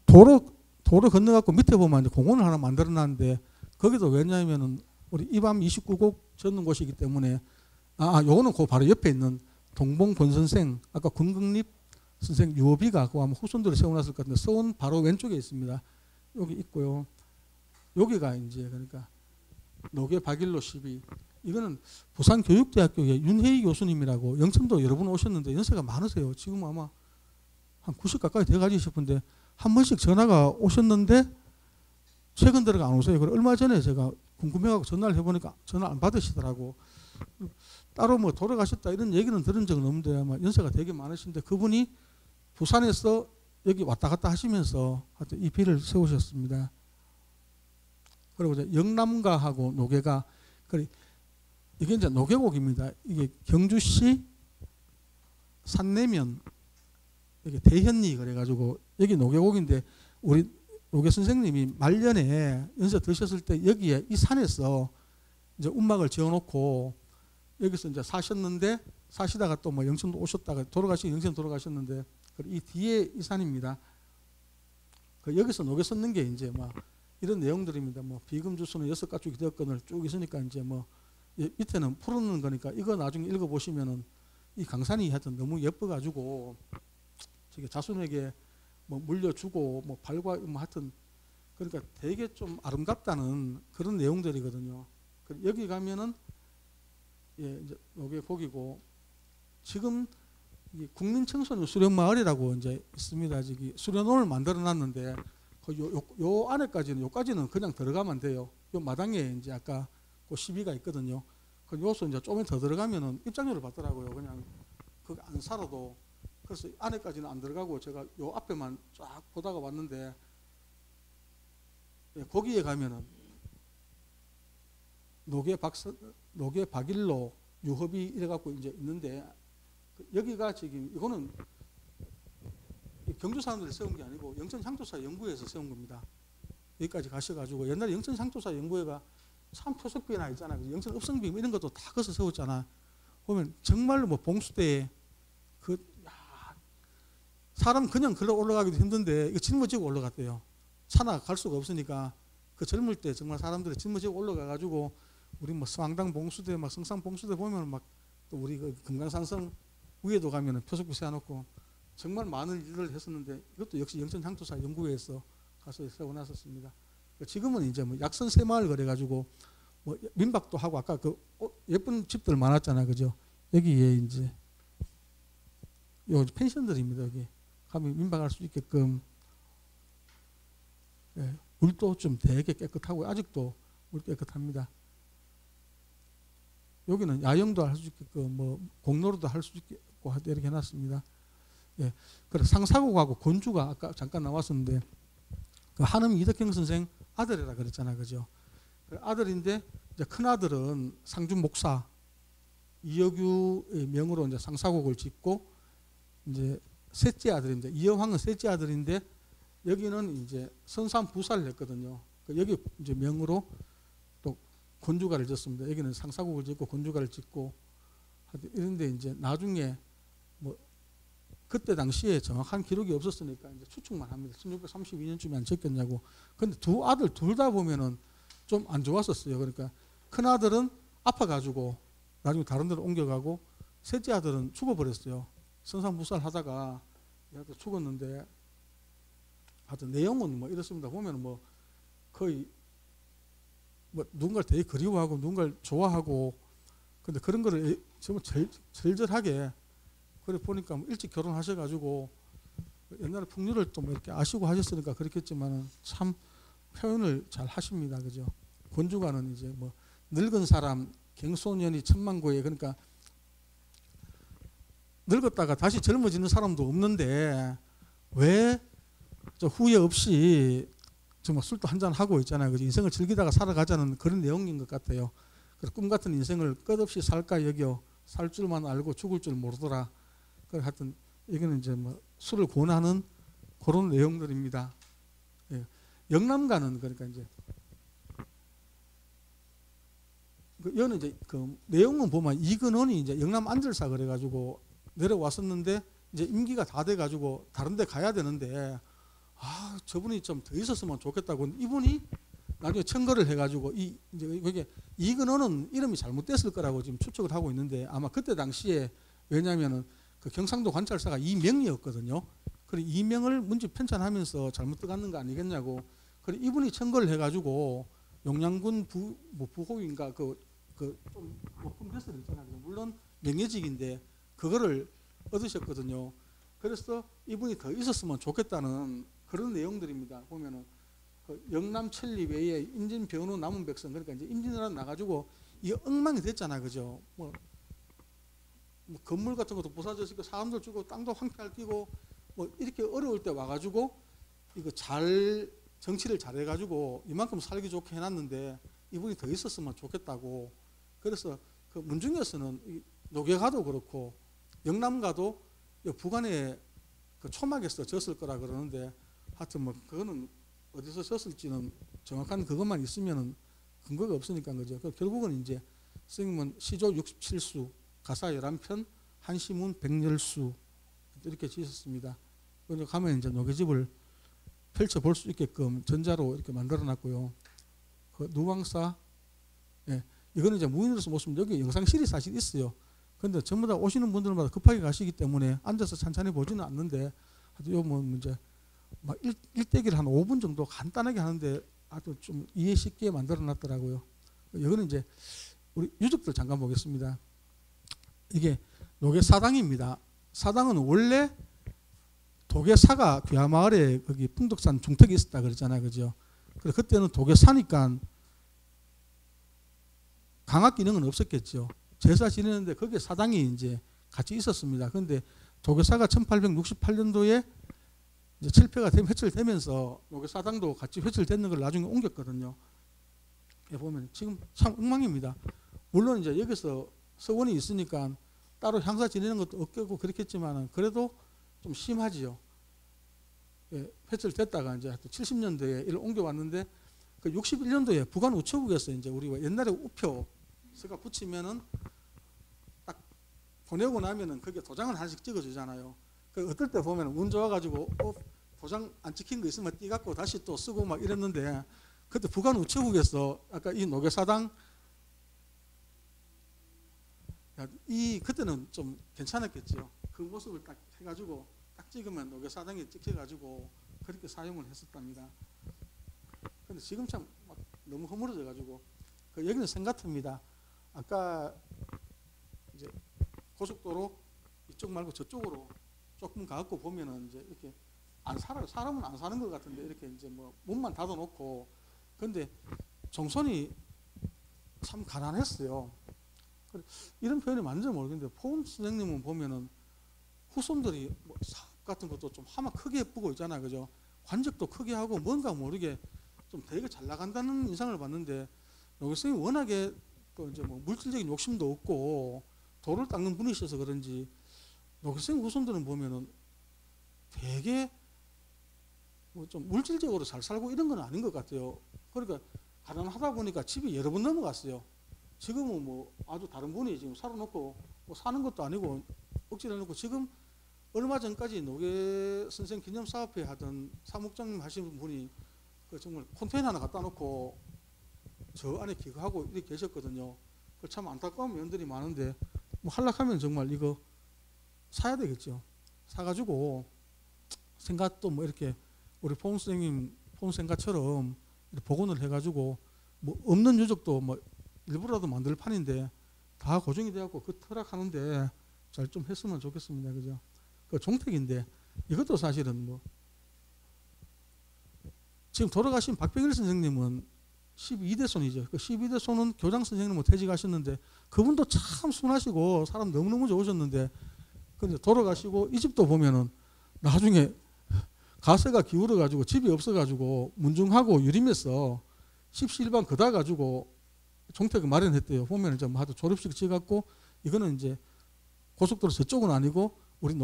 도로 건너갖고 밑에 보면 이제 공원을 하나 만들어놨는데 거기도 왜냐하면은 우리 이밤 29곡 젖는 곳이기 때문에 요거는 그 바로 옆에 있는 동봉 권선생 아까 권극립 선생 유어비가 그 아마 후손들을 세워놨을 것 같은데 서원 바로 왼쪽에 있습니다. 여기 있고요. 여기가 이제 그러니까 노계 박일로 12 이거는 부산교육대학교의 윤혜희 교수님이라고 영천도 여러 분 오셨는데 연세가 많으세요. 지금 아마 한 90 가까이 돼가지고 싶은데 한 번씩 전화가 오셨는데 최근 들어가 안 오세요. 그래 얼마 전에 제가 궁금해가지고 전화를 해보니까 전화 안 받으시더라고. 따로 뭐 돌아가셨다 이런 얘기는 들은 적은 없는데 아마 연세가 되게 많으신데 그분이 부산에서 여기 왔다 갔다 하시면서 하여튼 이 비를 세우셨습니다. 그리고 이제 영남가하고 노계가 이게 이제 노계곡입니다. 이게 경주시 산내면 이게 대현리 그래가지고 여기 노계곡인데 우리 노계 선생님이 말년에 연세 드셨을 때 여기에 이 산에서 이제 운막을 지어놓고 여기서 이제 사셨는데 사시다가 또 뭐 영천도 오셨다가 영천 돌아가셨는데 이 뒤에 이 산입니다. 여기서 노계 썼는 게 이제 뭐 이런 내용들입니다. 뭐 비금 주소는 6가축 기대권을 쭉 있으니까 이제 뭐 밑에는 풀어놓는 거니까 이거 나중에 읽어보시면은 이 강산이 하여튼 너무 예뻐가지고 저기 자손에게 뭐 물려주고 뭐 발과 뭐 하여튼 그러니까 되게 좀 아름답다는 그런 내용들이거든요. 여기 가면은 이제 요게 거기고 지금 국민청소년 수련마을이라고 이제 있습니다. 저기 수련원을 만들어놨는데 요 안에까지는 그냥 들어가면 돼요. 요 마당에 이제 아까 그 시비가 있거든요. 여기서 이제 조금 더 들어가면은 입장료를 받더라고요. 그냥 거기 안 살아도 그래서 안에까지는 안 들어가고 제가 요 앞에만 쫙 보다가 왔는데, 예, 거기에 가면은 노계 박일로 유협이 이래갖고 이제 있는데, 여기가 지금 이거는 경주 사람들이 세운 게 아니고 영천 향토사 연구회에서 세운 겁니다. 여기까지 가셔가지고 옛날에 영천 향토사 연구회가 참 표석비나 있잖아요. 영천 읍성비 이런 것도 다 거기서 세웠잖아. 보면 정말로 뭐 봉수대에 사람 그냥 걸어 올라가기도 힘든데 이거 짊어지고 올라갔대요. 산악 갈 수가 없으니까 그 젊을 때 정말 사람들이 짊어지고 올라가가지고 우리 뭐 성황당 봉수대 막 성산 봉수대 보면 막 또 우리 그 금강산성 위에도 가면은 표석비 세워놓고 정말 많은 일을 했었는데 이것도 역시 영천 향토사 연구회에서 가서 세워놨었습니다. 지금은 이제 뭐 약선 새마을 그래가지고 뭐 민박도 하고 아까 그 예쁜 집들 많았잖아요, 그죠? 여기에 이제 요 펜션들입니다. 여기 가면 민박할 수 있게끔, 예, 물도 좀 되게 깨끗하고 아직도 물 깨끗합니다. 여기는 야영도 할 수 있게끔 뭐 공로로도 할 수 있고 이렇게 해놨습니다. 예, 그래 상사국하고 권주가 아까 잠깐 나왔었는데 그 한음 이덕경 선생 아들이라 그랬잖아, 그죠? 아들인데 이제 큰 아들은 상준 목사 이여규의 명으로 이제 상사국을 짓고, 이제 셋째 아들인데 이여황은 셋째 아들인데 여기는 이제 선산 부사를 했거든요. 여기 이제 명으로 또 권주가를 짓습니다. 여기는 상사국을 짓고 권주가를 짓고 이런데 이제 나중에 뭐 그때 당시에 정확한 기록이 없었으니까 이제 추측만 합니다. 1632년쯤에 안 적겠냐고. 근데 두 아들 둘 다 보면은 좀 안 좋았었어요. 그러니까 큰 아들은 아파가지고 나중에 다른 데로 옮겨가고, 셋째 아들은 죽어버렸어요. 선산부살 하다가 죽었는데, 하여튼 내용은 뭐 이렇습니다. 보면 뭐 거의 뭐 누군가를 되게 그리워하고 누군가를 좋아하고, 근데 그런 거를 정말 절절하게 그래 보니까 뭐 일찍 결혼하셔가지고 옛날에 풍류를 또 뭐 이렇게 아시고 하셨으니까 그렇겠지만은 참 표현을 잘 하십니다, 그죠? 권주가는 이제 뭐 늙은 사람 갱소년이 천만고에, 그러니까 늙었다가 다시 젊어지는 사람도 없는데 왜 저 후회 없이 정말 술도 한잔 하고 있잖아요, 그죠? 인생을 즐기다가 살아가자는 그런 내용인 것 같아요. 그래서 꿈 같은 인생을 끝없이 살까 여겨 살 줄만 알고 죽을 줄 모르더라. 그 하여튼 이거는 이제 뭐 술을 권하는 그런 내용들입니다. 예. 영남가는 그러니까 이제 여는 이제 그 내용은 보면 이근원이 이제 영남 안절사 그래가지고 내려왔었는데 이제 임기가 다 돼가지고 다른데 가야 되는데, 아 저분이 좀 더 있었으면 좋겠다고 이분이 나중에 청거를 해가지고 이제 이게 이근원은 이름이 잘못됐을 거라고 지금 추측을 하고 있는데, 아마 그때 당시에 왜냐하면은 그 경상도 관찰사가 이명이었거든요. 그래 이명을 문집 편찬하면서 잘못 들어갔는 거 아니겠냐고. 그래 이분이 청거를 해가지고 용량군 부호인가 좀 높은 벼슬 있잖아요. 물론 명예직인데 그거를 얻으셨거든요. 그래서 이분이 더 있었으면 좋겠다는 그런 내용들입니다. 보면은 그 영남 천리 외에 임진 변후 남은 백성, 그러니까 이제 임진왜란 나가지고 이 엉망이 됐잖아, 그죠? 뭐 건물 같은 것도 부사졌으니까 사람들 죽고 땅도 황폐할 끼고 뭐 이렇게 어려울 때 와가지고 이거 잘 정치를 잘해가지고 이만큼 살기 좋게 해놨는데 이분이 더 있었으면 좋겠다고. 그래서 그 문중에서는 노계가도 그렇고 영남가도 북한의 그 초막에서 졌을 거라 그러는데, 하여튼 뭐 그거는 어디서 졌을지는 정확한 그것만 있으면은 근거가 없으니까 그죠. 결국은 이제 스님은 시조 67수 가사 11편 한시문 100열수 이렇게 지었습니다. 그런데 가면 이제 노계집을 펼쳐 볼 수 있게끔 전자로 이렇게 만들어 놨고요. 그 누왕사, 예, 이거는 이제 무인으로서 못 쓰면 여기 영상실이 사실 있어요. 근데 전부 다 오시는 분들마다 급하게 가시기 때문에 앉아서 천천히 보지는 않는데, 하여튼 요 뭐 이제 막 일대기를 한 5분 정도 간단하게 하는데 아주 좀 이해 쉽게 만들어 놨더라고요. 이거는 이제 우리 유적들 잠깐 보겠습니다. 이게 노계 사당입니다. 사당은 원래 도계사가 귀하마을에 거기 풍덕산 중턱에 있었다 그랬잖아요, 그죠? 그래 그때는 도계사니까 강압 기능은 없었겠죠. 제사 지내는데 거기에 사당이 이제 같이 있었습니다. 그런데 도교사가 1868년도에 이제 7패가 되면 회철되면서 노교사당도 같이 회철되는 걸 나중에 옮겼거든요. 보면 지금 참 엉망입니다. 물론 이제 여기서 서원이 있으니까 따로 향사 지내는 것도 없겠고 그렇겠지만 그래도 좀 심하지요. 예, 회철됐다가 이제 70년도에 이를 옮겨왔는데 그 61년도에 부관 우체국에서 이제 우리가 옛날에 우표서가 붙이면은 딱 보내고 나면은 거기에 도장을 하나씩 찍어주잖아요. 그 어떨 때 보면 운 좋아가지고 도장 안 찍힌 거 있으면 띠갖고 다시 또 쓰고 막 이랬는데 그때 부관 우체국에서 아까 이 노교사당 그때는 좀 괜찮았겠죠. 그 모습을 딱 해가지고 딱 찍으면 노교사당에 찍혀가지고 그렇게 사용을 했었답니다. 근데 지금 참 막 너무 허물어져가지고 여기는 생 같습니다. 아까 이제 고속도로 이쪽 말고 저쪽으로 조금 가갖고 보면은 이제 이렇게 안 살아요. 사람은 안 사는 것 같은데 이렇게 이제 뭐 문만 닫아놓고 근데 종손이 참 가난했어요. 이런 표현이 맞는지 모르겠는데 포은 선생님은 보면은 후손들이 뭐 사업 같은 것도 좀 하면 크게 예쁘고 있잖아요, 그죠? 관직도 크게 하고 뭔가 모르게 좀 되게 잘 나간다는 인상을 받는데 노 교수님이 워낙에 또 이제 뭐 물질적인 욕심도 없고 돌을 닦는 분이셔서 그런지 노 교수님 후손들은 보면은 되게 뭐 좀 물질적으로 잘 살고 이런 건 아닌 것 같아요. 그러니까 가난하다 보니까 집이 여러 번 넘어갔어요. 지금은 뭐 아주 다른 분이 지금 살아놓고 뭐 사는 것도 아니고 억지로 해놓고 지금 얼마 전까지 노계 선생 기념사업회 하던 사무장님 하시는 분이 그 정말 컨테이너 하나 갖다 놓고 저 안에 기거하고 이렇게 계셨거든요. 그 참 안타까운 면들이 많은데 뭐 하락하면 정말 이거 사야 되겠죠. 사가지고 생각도 뭐 이렇게 우리 포은 선생님 포은 생가처럼 복원을 해가지고 뭐 없는 유적도 뭐 일부라도 만들 판인데 다 고정이 되었고 그 터락하는데 잘 좀 했으면 좋겠습니다. 그죠? 그 종택인데 이것도 사실은 뭐 지금 돌아가신 박병일 선생님은 12대 손이죠. 그 12대 손은 교장 선생님은 퇴직하셨는데 그분도 참 순하시고 사람 너무너무 좋으셨는데 근데 돌아가시고 이 집도 보면은 나중에 가세가 기울어 가지고 집이 없어 가지고 문중하고 유림에서 십시일반 그다 가지고 종택을 마련했대요. 보면 이제 뭐 하도 졸업식 지어갖고 이거는 이제 고속도로 저쪽은 아니고 우리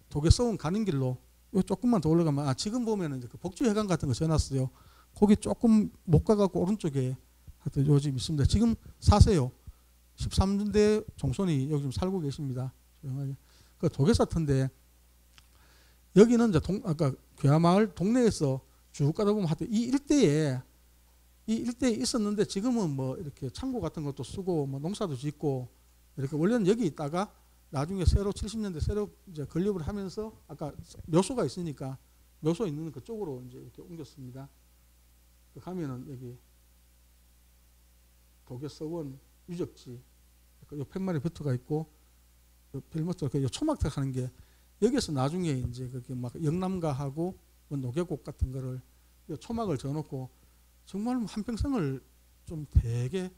도계서원 가는 길로 요 조금만 더 올라가면 지금 보면 이제 그 복주회관 같은 거 지어놨어요. 거기 조금 못 가갖고 오른쪽에 하여튼 요즘 있습니다. 지금 사세요. 13대 종손이 여기 좀 살고 계십니다. 조용하게. 그 도계사터인데 여기는 이제 아까 괴하마을 동네에서 쭉 가다 보면 하여튼 이 일대에 있었는데 지금은 뭐 이렇게 창고 같은 것도 쓰고 뭐 농사도 짓고 이렇게 원래는 여기 있다가 나중에 새로 70년대 새로 이제 건립을 하면서 아까 묘소가 있으니까 묘소 있는 그쪽으로 이제 이렇게 옮겼습니다. 가면은 여기 도계서원 유적지 요 팻말이 붙어가 있고 요 별모터 그 초막터 하는 게 여기서 나중에 이제 그게 막 영남가하고 뭐 노계곡 같은 거를 요 초막을 지어놓고 정말 한평생을 좀 되게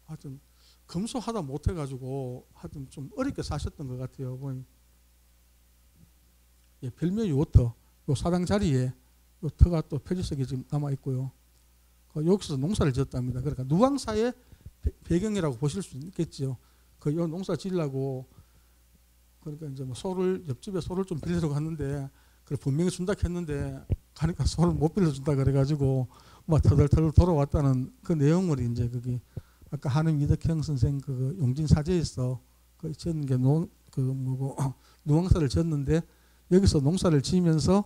하여튼 검소하다 못해가지고 하여튼 좀 어렵게 사셨던 것 같아요. 보니 예, 별명 요터 요 사당 자리에 요 터가 또 표지석이 지금 남아 있고요. 여기서 농사를 지었답니다. 그러니까 누왕사의 배경이라고 보실 수 있겠죠. 그 요 농사 지으려고 그러니까 이제 뭐 소를 옆집에 소를 좀 빌리러 갔는데 그걸 분명히 준다 했는데 가니까 소를 못 빌려준다 그래가지고 막 터덜터덜 돌아왔다는 그 내용을 이제 거기 아까 한임 이덕형 선생 그 용진 사제에서 그 지은 게 그 뭐고 누왕사를 지었는데 여기서 농사를 지으면서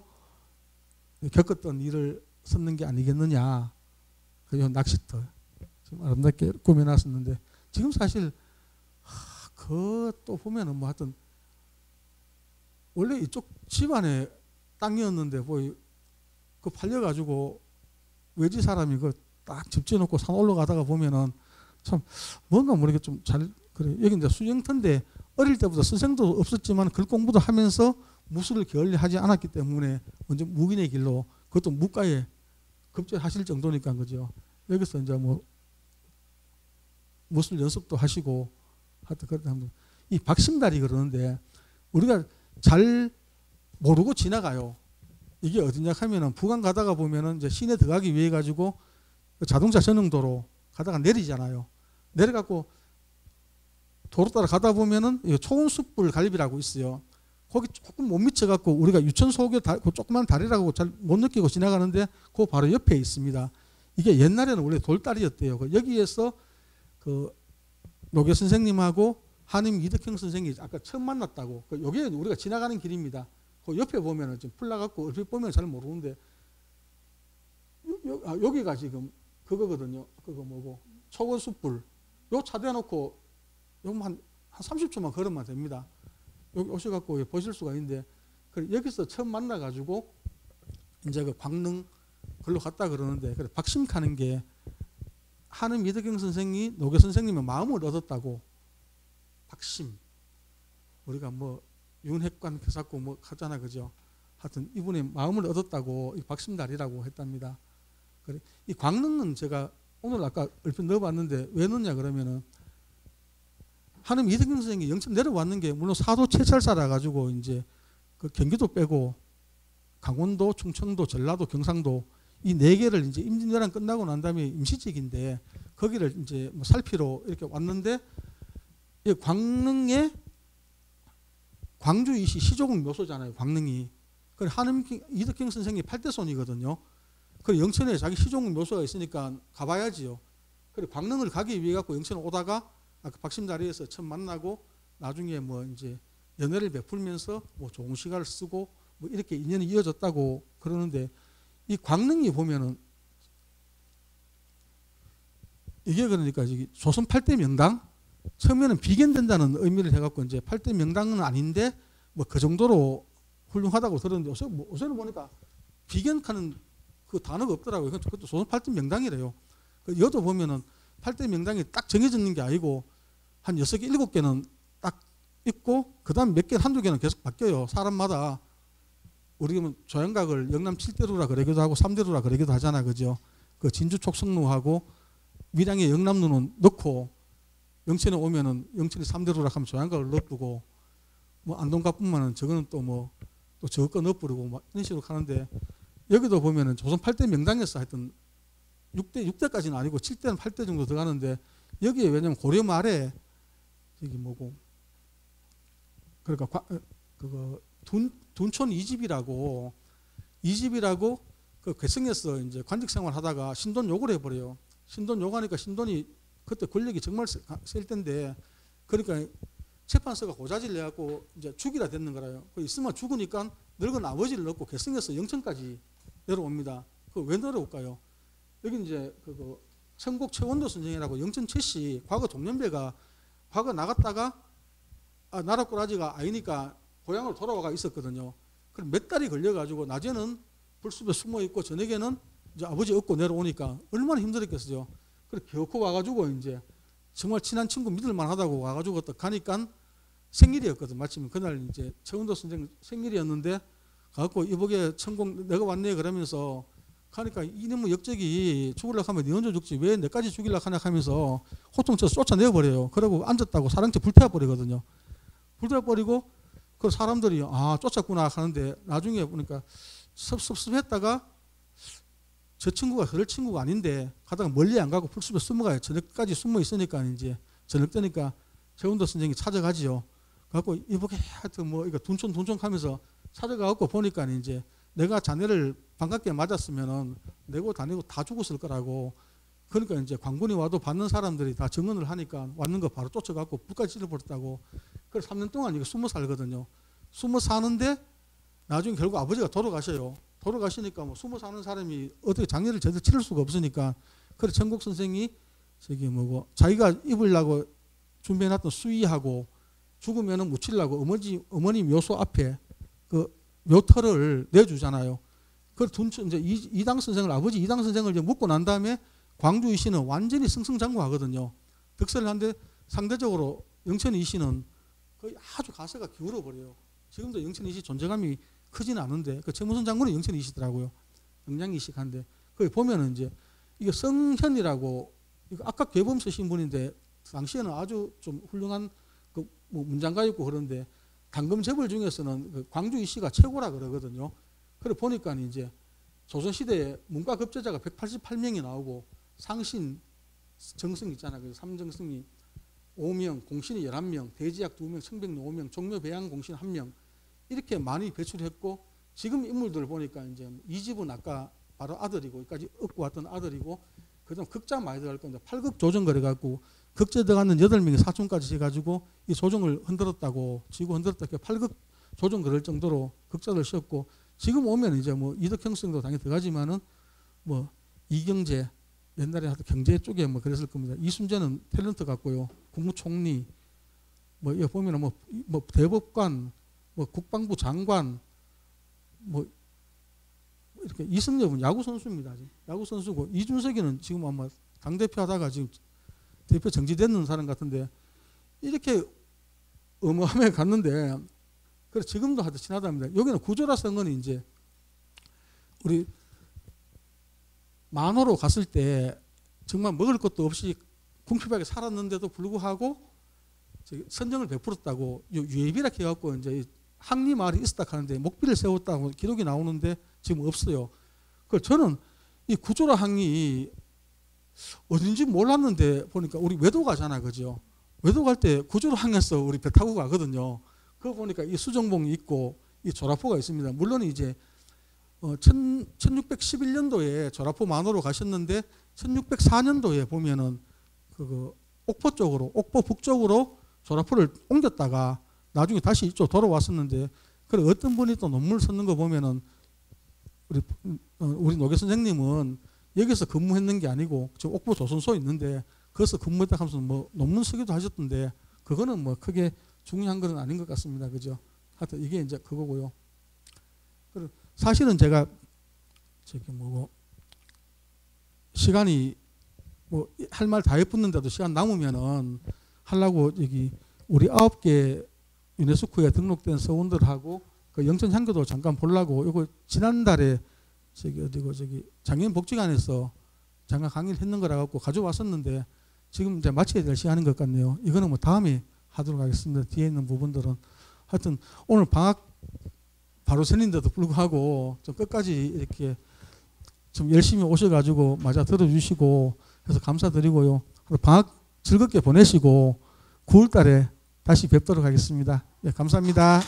겪었던 일을 썼는 게 아니겠느냐. 그 낚시터 지금 아름답게 꾸며놨었는데 지금 사실 그것도 보면은 뭐 하여튼 원래 이쪽 집안에 땅이었는데 뭐 그 팔려가지고 외지 사람이 그 딱 집 지어놓고 산 올라가다가 보면은 참 뭔가 모르게 좀 잘 그래. 여기 이제 수영터인데 어릴 때부터 선생도 없었지만 글 공부도 하면서 무술을 게을리하지 않았기 때문에 먼저 무긴의 길로 그것도 무가에 급제하실 정도니까 그죠. 여기서 이제 뭐 무술 연습도 하시고 하여튼 그렇다 하면 이 박심달이 그러는데 우리가 잘 모르고 지나가요. 이게 어디냐 하면은 부간 가다가 보면은 이제 시내 들어가기 위해 가지고 자동차 전용도로 가다가 내리잖아요. 내려갖고 도로 따라 가다 보면은 초원숯불 갈비라고 있어요. 거기 조금 못 미쳐갖고 우리가 유천소교 그 조그만 다리라고 잘 못 느끼고 지나가는데 그 바로 옆에 있습니다. 이게 옛날에는 원래 돌다리였대요. 여기에서 그 노교 선생님하고 한임 이덕형 선생이 아까 처음 만났다고. 여기에 우리가 지나가는 길입니다. 그 옆에 보면은 좀 풀나갖고 얼핏 보면 잘 모르는데 여기가 지금 그거거든요. 그거 뭐고 초원숯불. 요 차 대놓고 한 30초만 걸으면 됩니다. 여기 오셔갖고 보실 수가 있는데 여기서 처음 만나가지고 이제 그 광릉 걸로 갔다 그러는데 그래 박심하는 게 한임 이덕경 선생이 노교 선생님의 마음을 얻었다고. 박심. 우리가 뭐 윤핵관 교사고 뭐 하잖아, 그죠? 하여튼 이분의 마음을 얻었다고 이 박심다리라고 했답니다. 그래 이 광릉은 제가 오늘 아까 얼핏 넣어봤는데 왜 넣냐 그러면은 한임 이덕경 선생이 영천 내려왔는 게 물론 사도 채찰사라 가지고 이제 그 경기도 빼고 강원도, 충청도, 전라도, 경상도 이 네 개를 이제 임진왜란 끝나고 난 다음에 임시직인데 거기를 이제 뭐 살피러 이렇게 왔는데 이 광릉에 광주이시 시조국 묘소잖아요. 광릉이. 그 한임 이덕경 선생이 8대손이거든요. 그 영천에 자기 시조국 묘소가 있으니까 가봐야지요. 그래 광릉을 가기 위해 갖고 영천 오다가 아까 박심다리에서 처음 만나고 나중에 뭐 이제 연애를 베풀면서 뭐 좋은 시간을 쓰고 뭐 이렇게 인연이 이어졌다고 그러는데 이 광릉이 보면은 이게 그러니까 조선 8대 명당 처음에는 비견된다는 의미를 해갖고 이제 8대 명당은 아닌데 뭐 그 정도로 훌륭하다고 들었는데 요새는 보니까 비견하는 그 단어가 없더라고요. 그것도 조선 8대 명당이래요. 여도 보면은 8대 명당이 딱 정해져 있는 게 아니고 한 6개, 7개는 딱 있고 그 다음 몇 개, 한두 개는 계속 바뀌어요. 사람마다. 우리가 조양각을 영남 7대루라 그러기도 하고 3대루라 그러기도 하잖아. 그죠? 그 진주 촉성루하고 밀양의 영남루는 넣고 영천에 오면은 영천이 3대루라 하면 조양각을 넣어두고 뭐 안동갑뿐만은 저거는 또 뭐 또 저거 거 넣어버리고 막 이런 식으로 하는데 여기도 보면은 조선 8대 명당에서 하여튼 6대까지는 아니고 7대는 8대 정도 들어가는데 여기에 왜냐면 고려 말에 저기 뭐고 그러니까 그거 둔촌 이집이라고 그 괴성에서 이제 관직 생활하다가 신돈 욕을 해버려요. 신돈 욕하니까 신돈이 그때 권력이 정말 셀 때인데 그러니까 재판서가 고자질 내갖고 이제 죽이라 됐는 거라요. 그 있으면 죽으니까 늙은 아버지를 넣고 괴성에서 영천까지 내려옵니다. 그 왜 내려올까요? 여기 이제 그거 천곡 최원도 선생이라고 영천 최씨 과거 동년배가 과거 나갔다가 나라꾸라지가 아니니까 고향으로 돌아와가 있었거든요. 그럼 몇 달이 걸려가지고 낮에는 불숲에 숨어 있고 저녁에는 이제 아버지 업고 내려오니까 얼마나 힘들었겠어요. 그래 겨우고 와가지고 이제 정말 친한 친구 믿을만하다고 와가지고 또 가니까 생일이었거든. 마침 그날 이제 최원도 선생 생일이었는데 가갖고 이복에 천공 내가 왔네 그러면서 가니까 이놈의 역적이 죽으려고 하면 네 혼자 죽지 왜 내까지 죽이려고 하냐 하면서 호통쳐서 쫓아내버려요. 그러고 앉았다고 사랑채 불태워버리거든요. 불태워버리고 그 사람들이 쫓았구나 하는데 나중에 보니까 섭섭했다가 저 친구가 그럴 친구가 아닌데 가다가 멀리 안 가고 풀숲에 숨어가요. 저녁까지 숨어 있으니까 이제 저녁 때니까 최원도 선생이 찾아가지요. 갖고 이복에 하여튼 뭐 이거 둔촌 하면서 찾아가고 보니까 이제 내가 자네를 반갑게 맞았으면은 내고 다니고 다 죽었을 거라고. 그러니까 이제 관군이 와도 받는 사람들이 다 증언을 하니까 왔는 거 바로 쫓아가고 불까지 찔러버렸다고. 그래서 3년 동안 이거 숨어 살거든요. 숨어 사는데 나중에 결국 아버지가 돌아가셔요. 돌아가시니까 뭐 숨어 사는 사람이 어떻게 장례를 제대로 치를 수가 없으니까 그래 천국 선생이 저기 뭐고 자기가 입으려고 준비해놨던 수의하고 죽으면은 묻히려고 어머니 묘소 앞에 그 묘터를 내주잖아요. 그 둔촌 이제 이당 선생을 아버지 이당 선생을 이제 묻고 난 다음에 광주 이씨는 완전히 승승장구하거든요. 득세를 하는데 상대적으로 영천 이씨는 거의 아주 가세가 기울어 버려요. 지금도 영천 이씨 존재감이 크지는 않은데 그 최무선 장군이 영천 이씨더라고요. 영양 이씨한데 거기 보면은 이제 이게 성현이라고 이거 아까 괴범 쓰신 분인데 당시에는 아주 좀 훌륭한 그 뭐 문장가 있고 그런데 당금 재벌 중에서는 그 광주 이씨가 최고라 그러거든요. 그래 보니까 이제 조선시대에 문과 급제자가 188명이 나오고 상신, 정승 있잖아. 그 삼정승이 5명, 공신이 11명, 대지약 2명, 청백리 5명, 종묘 배양 공신 1명 이렇게 많이 배출했고 지금 인물들을 보니까 이제 이 집은 아까 바로 아들이고 여기까지 얻고 왔던 아들이고 그다음 극장 많이 들어갈 건데 8극 조정 그래갖고 극제 들어가는 8명이 사촌까지 해가지고 이 조정을 흔들었다고 지구 흔들었다고 8극 조정 그럴 정도로 극자를 씌웠고 지금 오면 이제 뭐 이덕 형성도 당연히 들어가지만은 뭐 이경재 옛날에 하도 경제 쪽에 뭐 그랬을 겁니다. 이순재는 탤런트 같고요. 국무총리 뭐 여기 보면은 뭐 대법관 뭐 국방부 장관 뭐 이렇게 이승엽은 야구 선수입니다. 야구 선수고 이준석이는 지금 아마 당 대표 하다가 지금 대표 정지되는 사람 같은데 이렇게 어마어마하게 갔는데 그래 지금도 하여튼 친하답니다. 여기는 구조라 선거는 이제 우리 만호로 갔을 때 정말 먹을 것도 없이 궁핍하게 살았는데도 불구하고 선정을 베풀었다고 유예비라 해갖고 이제 항리 마을이 있었다 하는데 목비를 세웠다고 기록이 나오는데 지금 없어요. 그 저는 이 구조라 항이 어딘지 몰랐는데 보니까 우리 외도 가잖아, 그죠? 외도 갈 때 구조라 항에서 우리 배 타고 가거든요. 그거 보니까 이 수정봉이 있고 이 조라포가 있습니다. 물론 이제 1611년도에 조라포 만호로 가셨는데 1604년도에 보면은 그 옥포 쪽으로 옥포 북쪽으로 조라포를 옮겼다가 나중에 다시 이쪽 돌아왔었는데 그래 어떤 분이 또 논문을 썼는 거 보면은 우리 노계 선생님은 여기서 근무했는 게 아니고 저 옥포 조선소 있는데 거기서 근무했다 하면서 뭐 논문 쓰기도 하셨던데 그거는 뭐 크게 중요한 건 아닌 것 같습니다. 그죠? 하여튼 이게 이제 그거고요. 사실은 제가 저기 뭐고 시간이 뭐 할 말 다 해붙는데도 시간 남으면은 하려고 여기 우리 9개 유네스코에 등록된 서원들하고 그 영천 향교도 잠깐 보려고 이거 지난달에 저기 어디고 저기 장애인복지관에서 잠깐 강의를 했는 거라 갖고 가져왔었는데 지금 이제 마쳐야 될 시간인 것 같네요. 이거는 뭐 다음에 하도록 하겠습니다. 뒤에 있는 부분들은 하여튼 오늘 방학 바로 생인데도 불구하고 좀 끝까지 이렇게 좀 열심히 오셔가지고 맞아 들어주시고 해서 감사드리고요. 방학 즐겁게 보내시고 9월달에 다시 뵙도록 하겠습니다. 네, 감사합니다.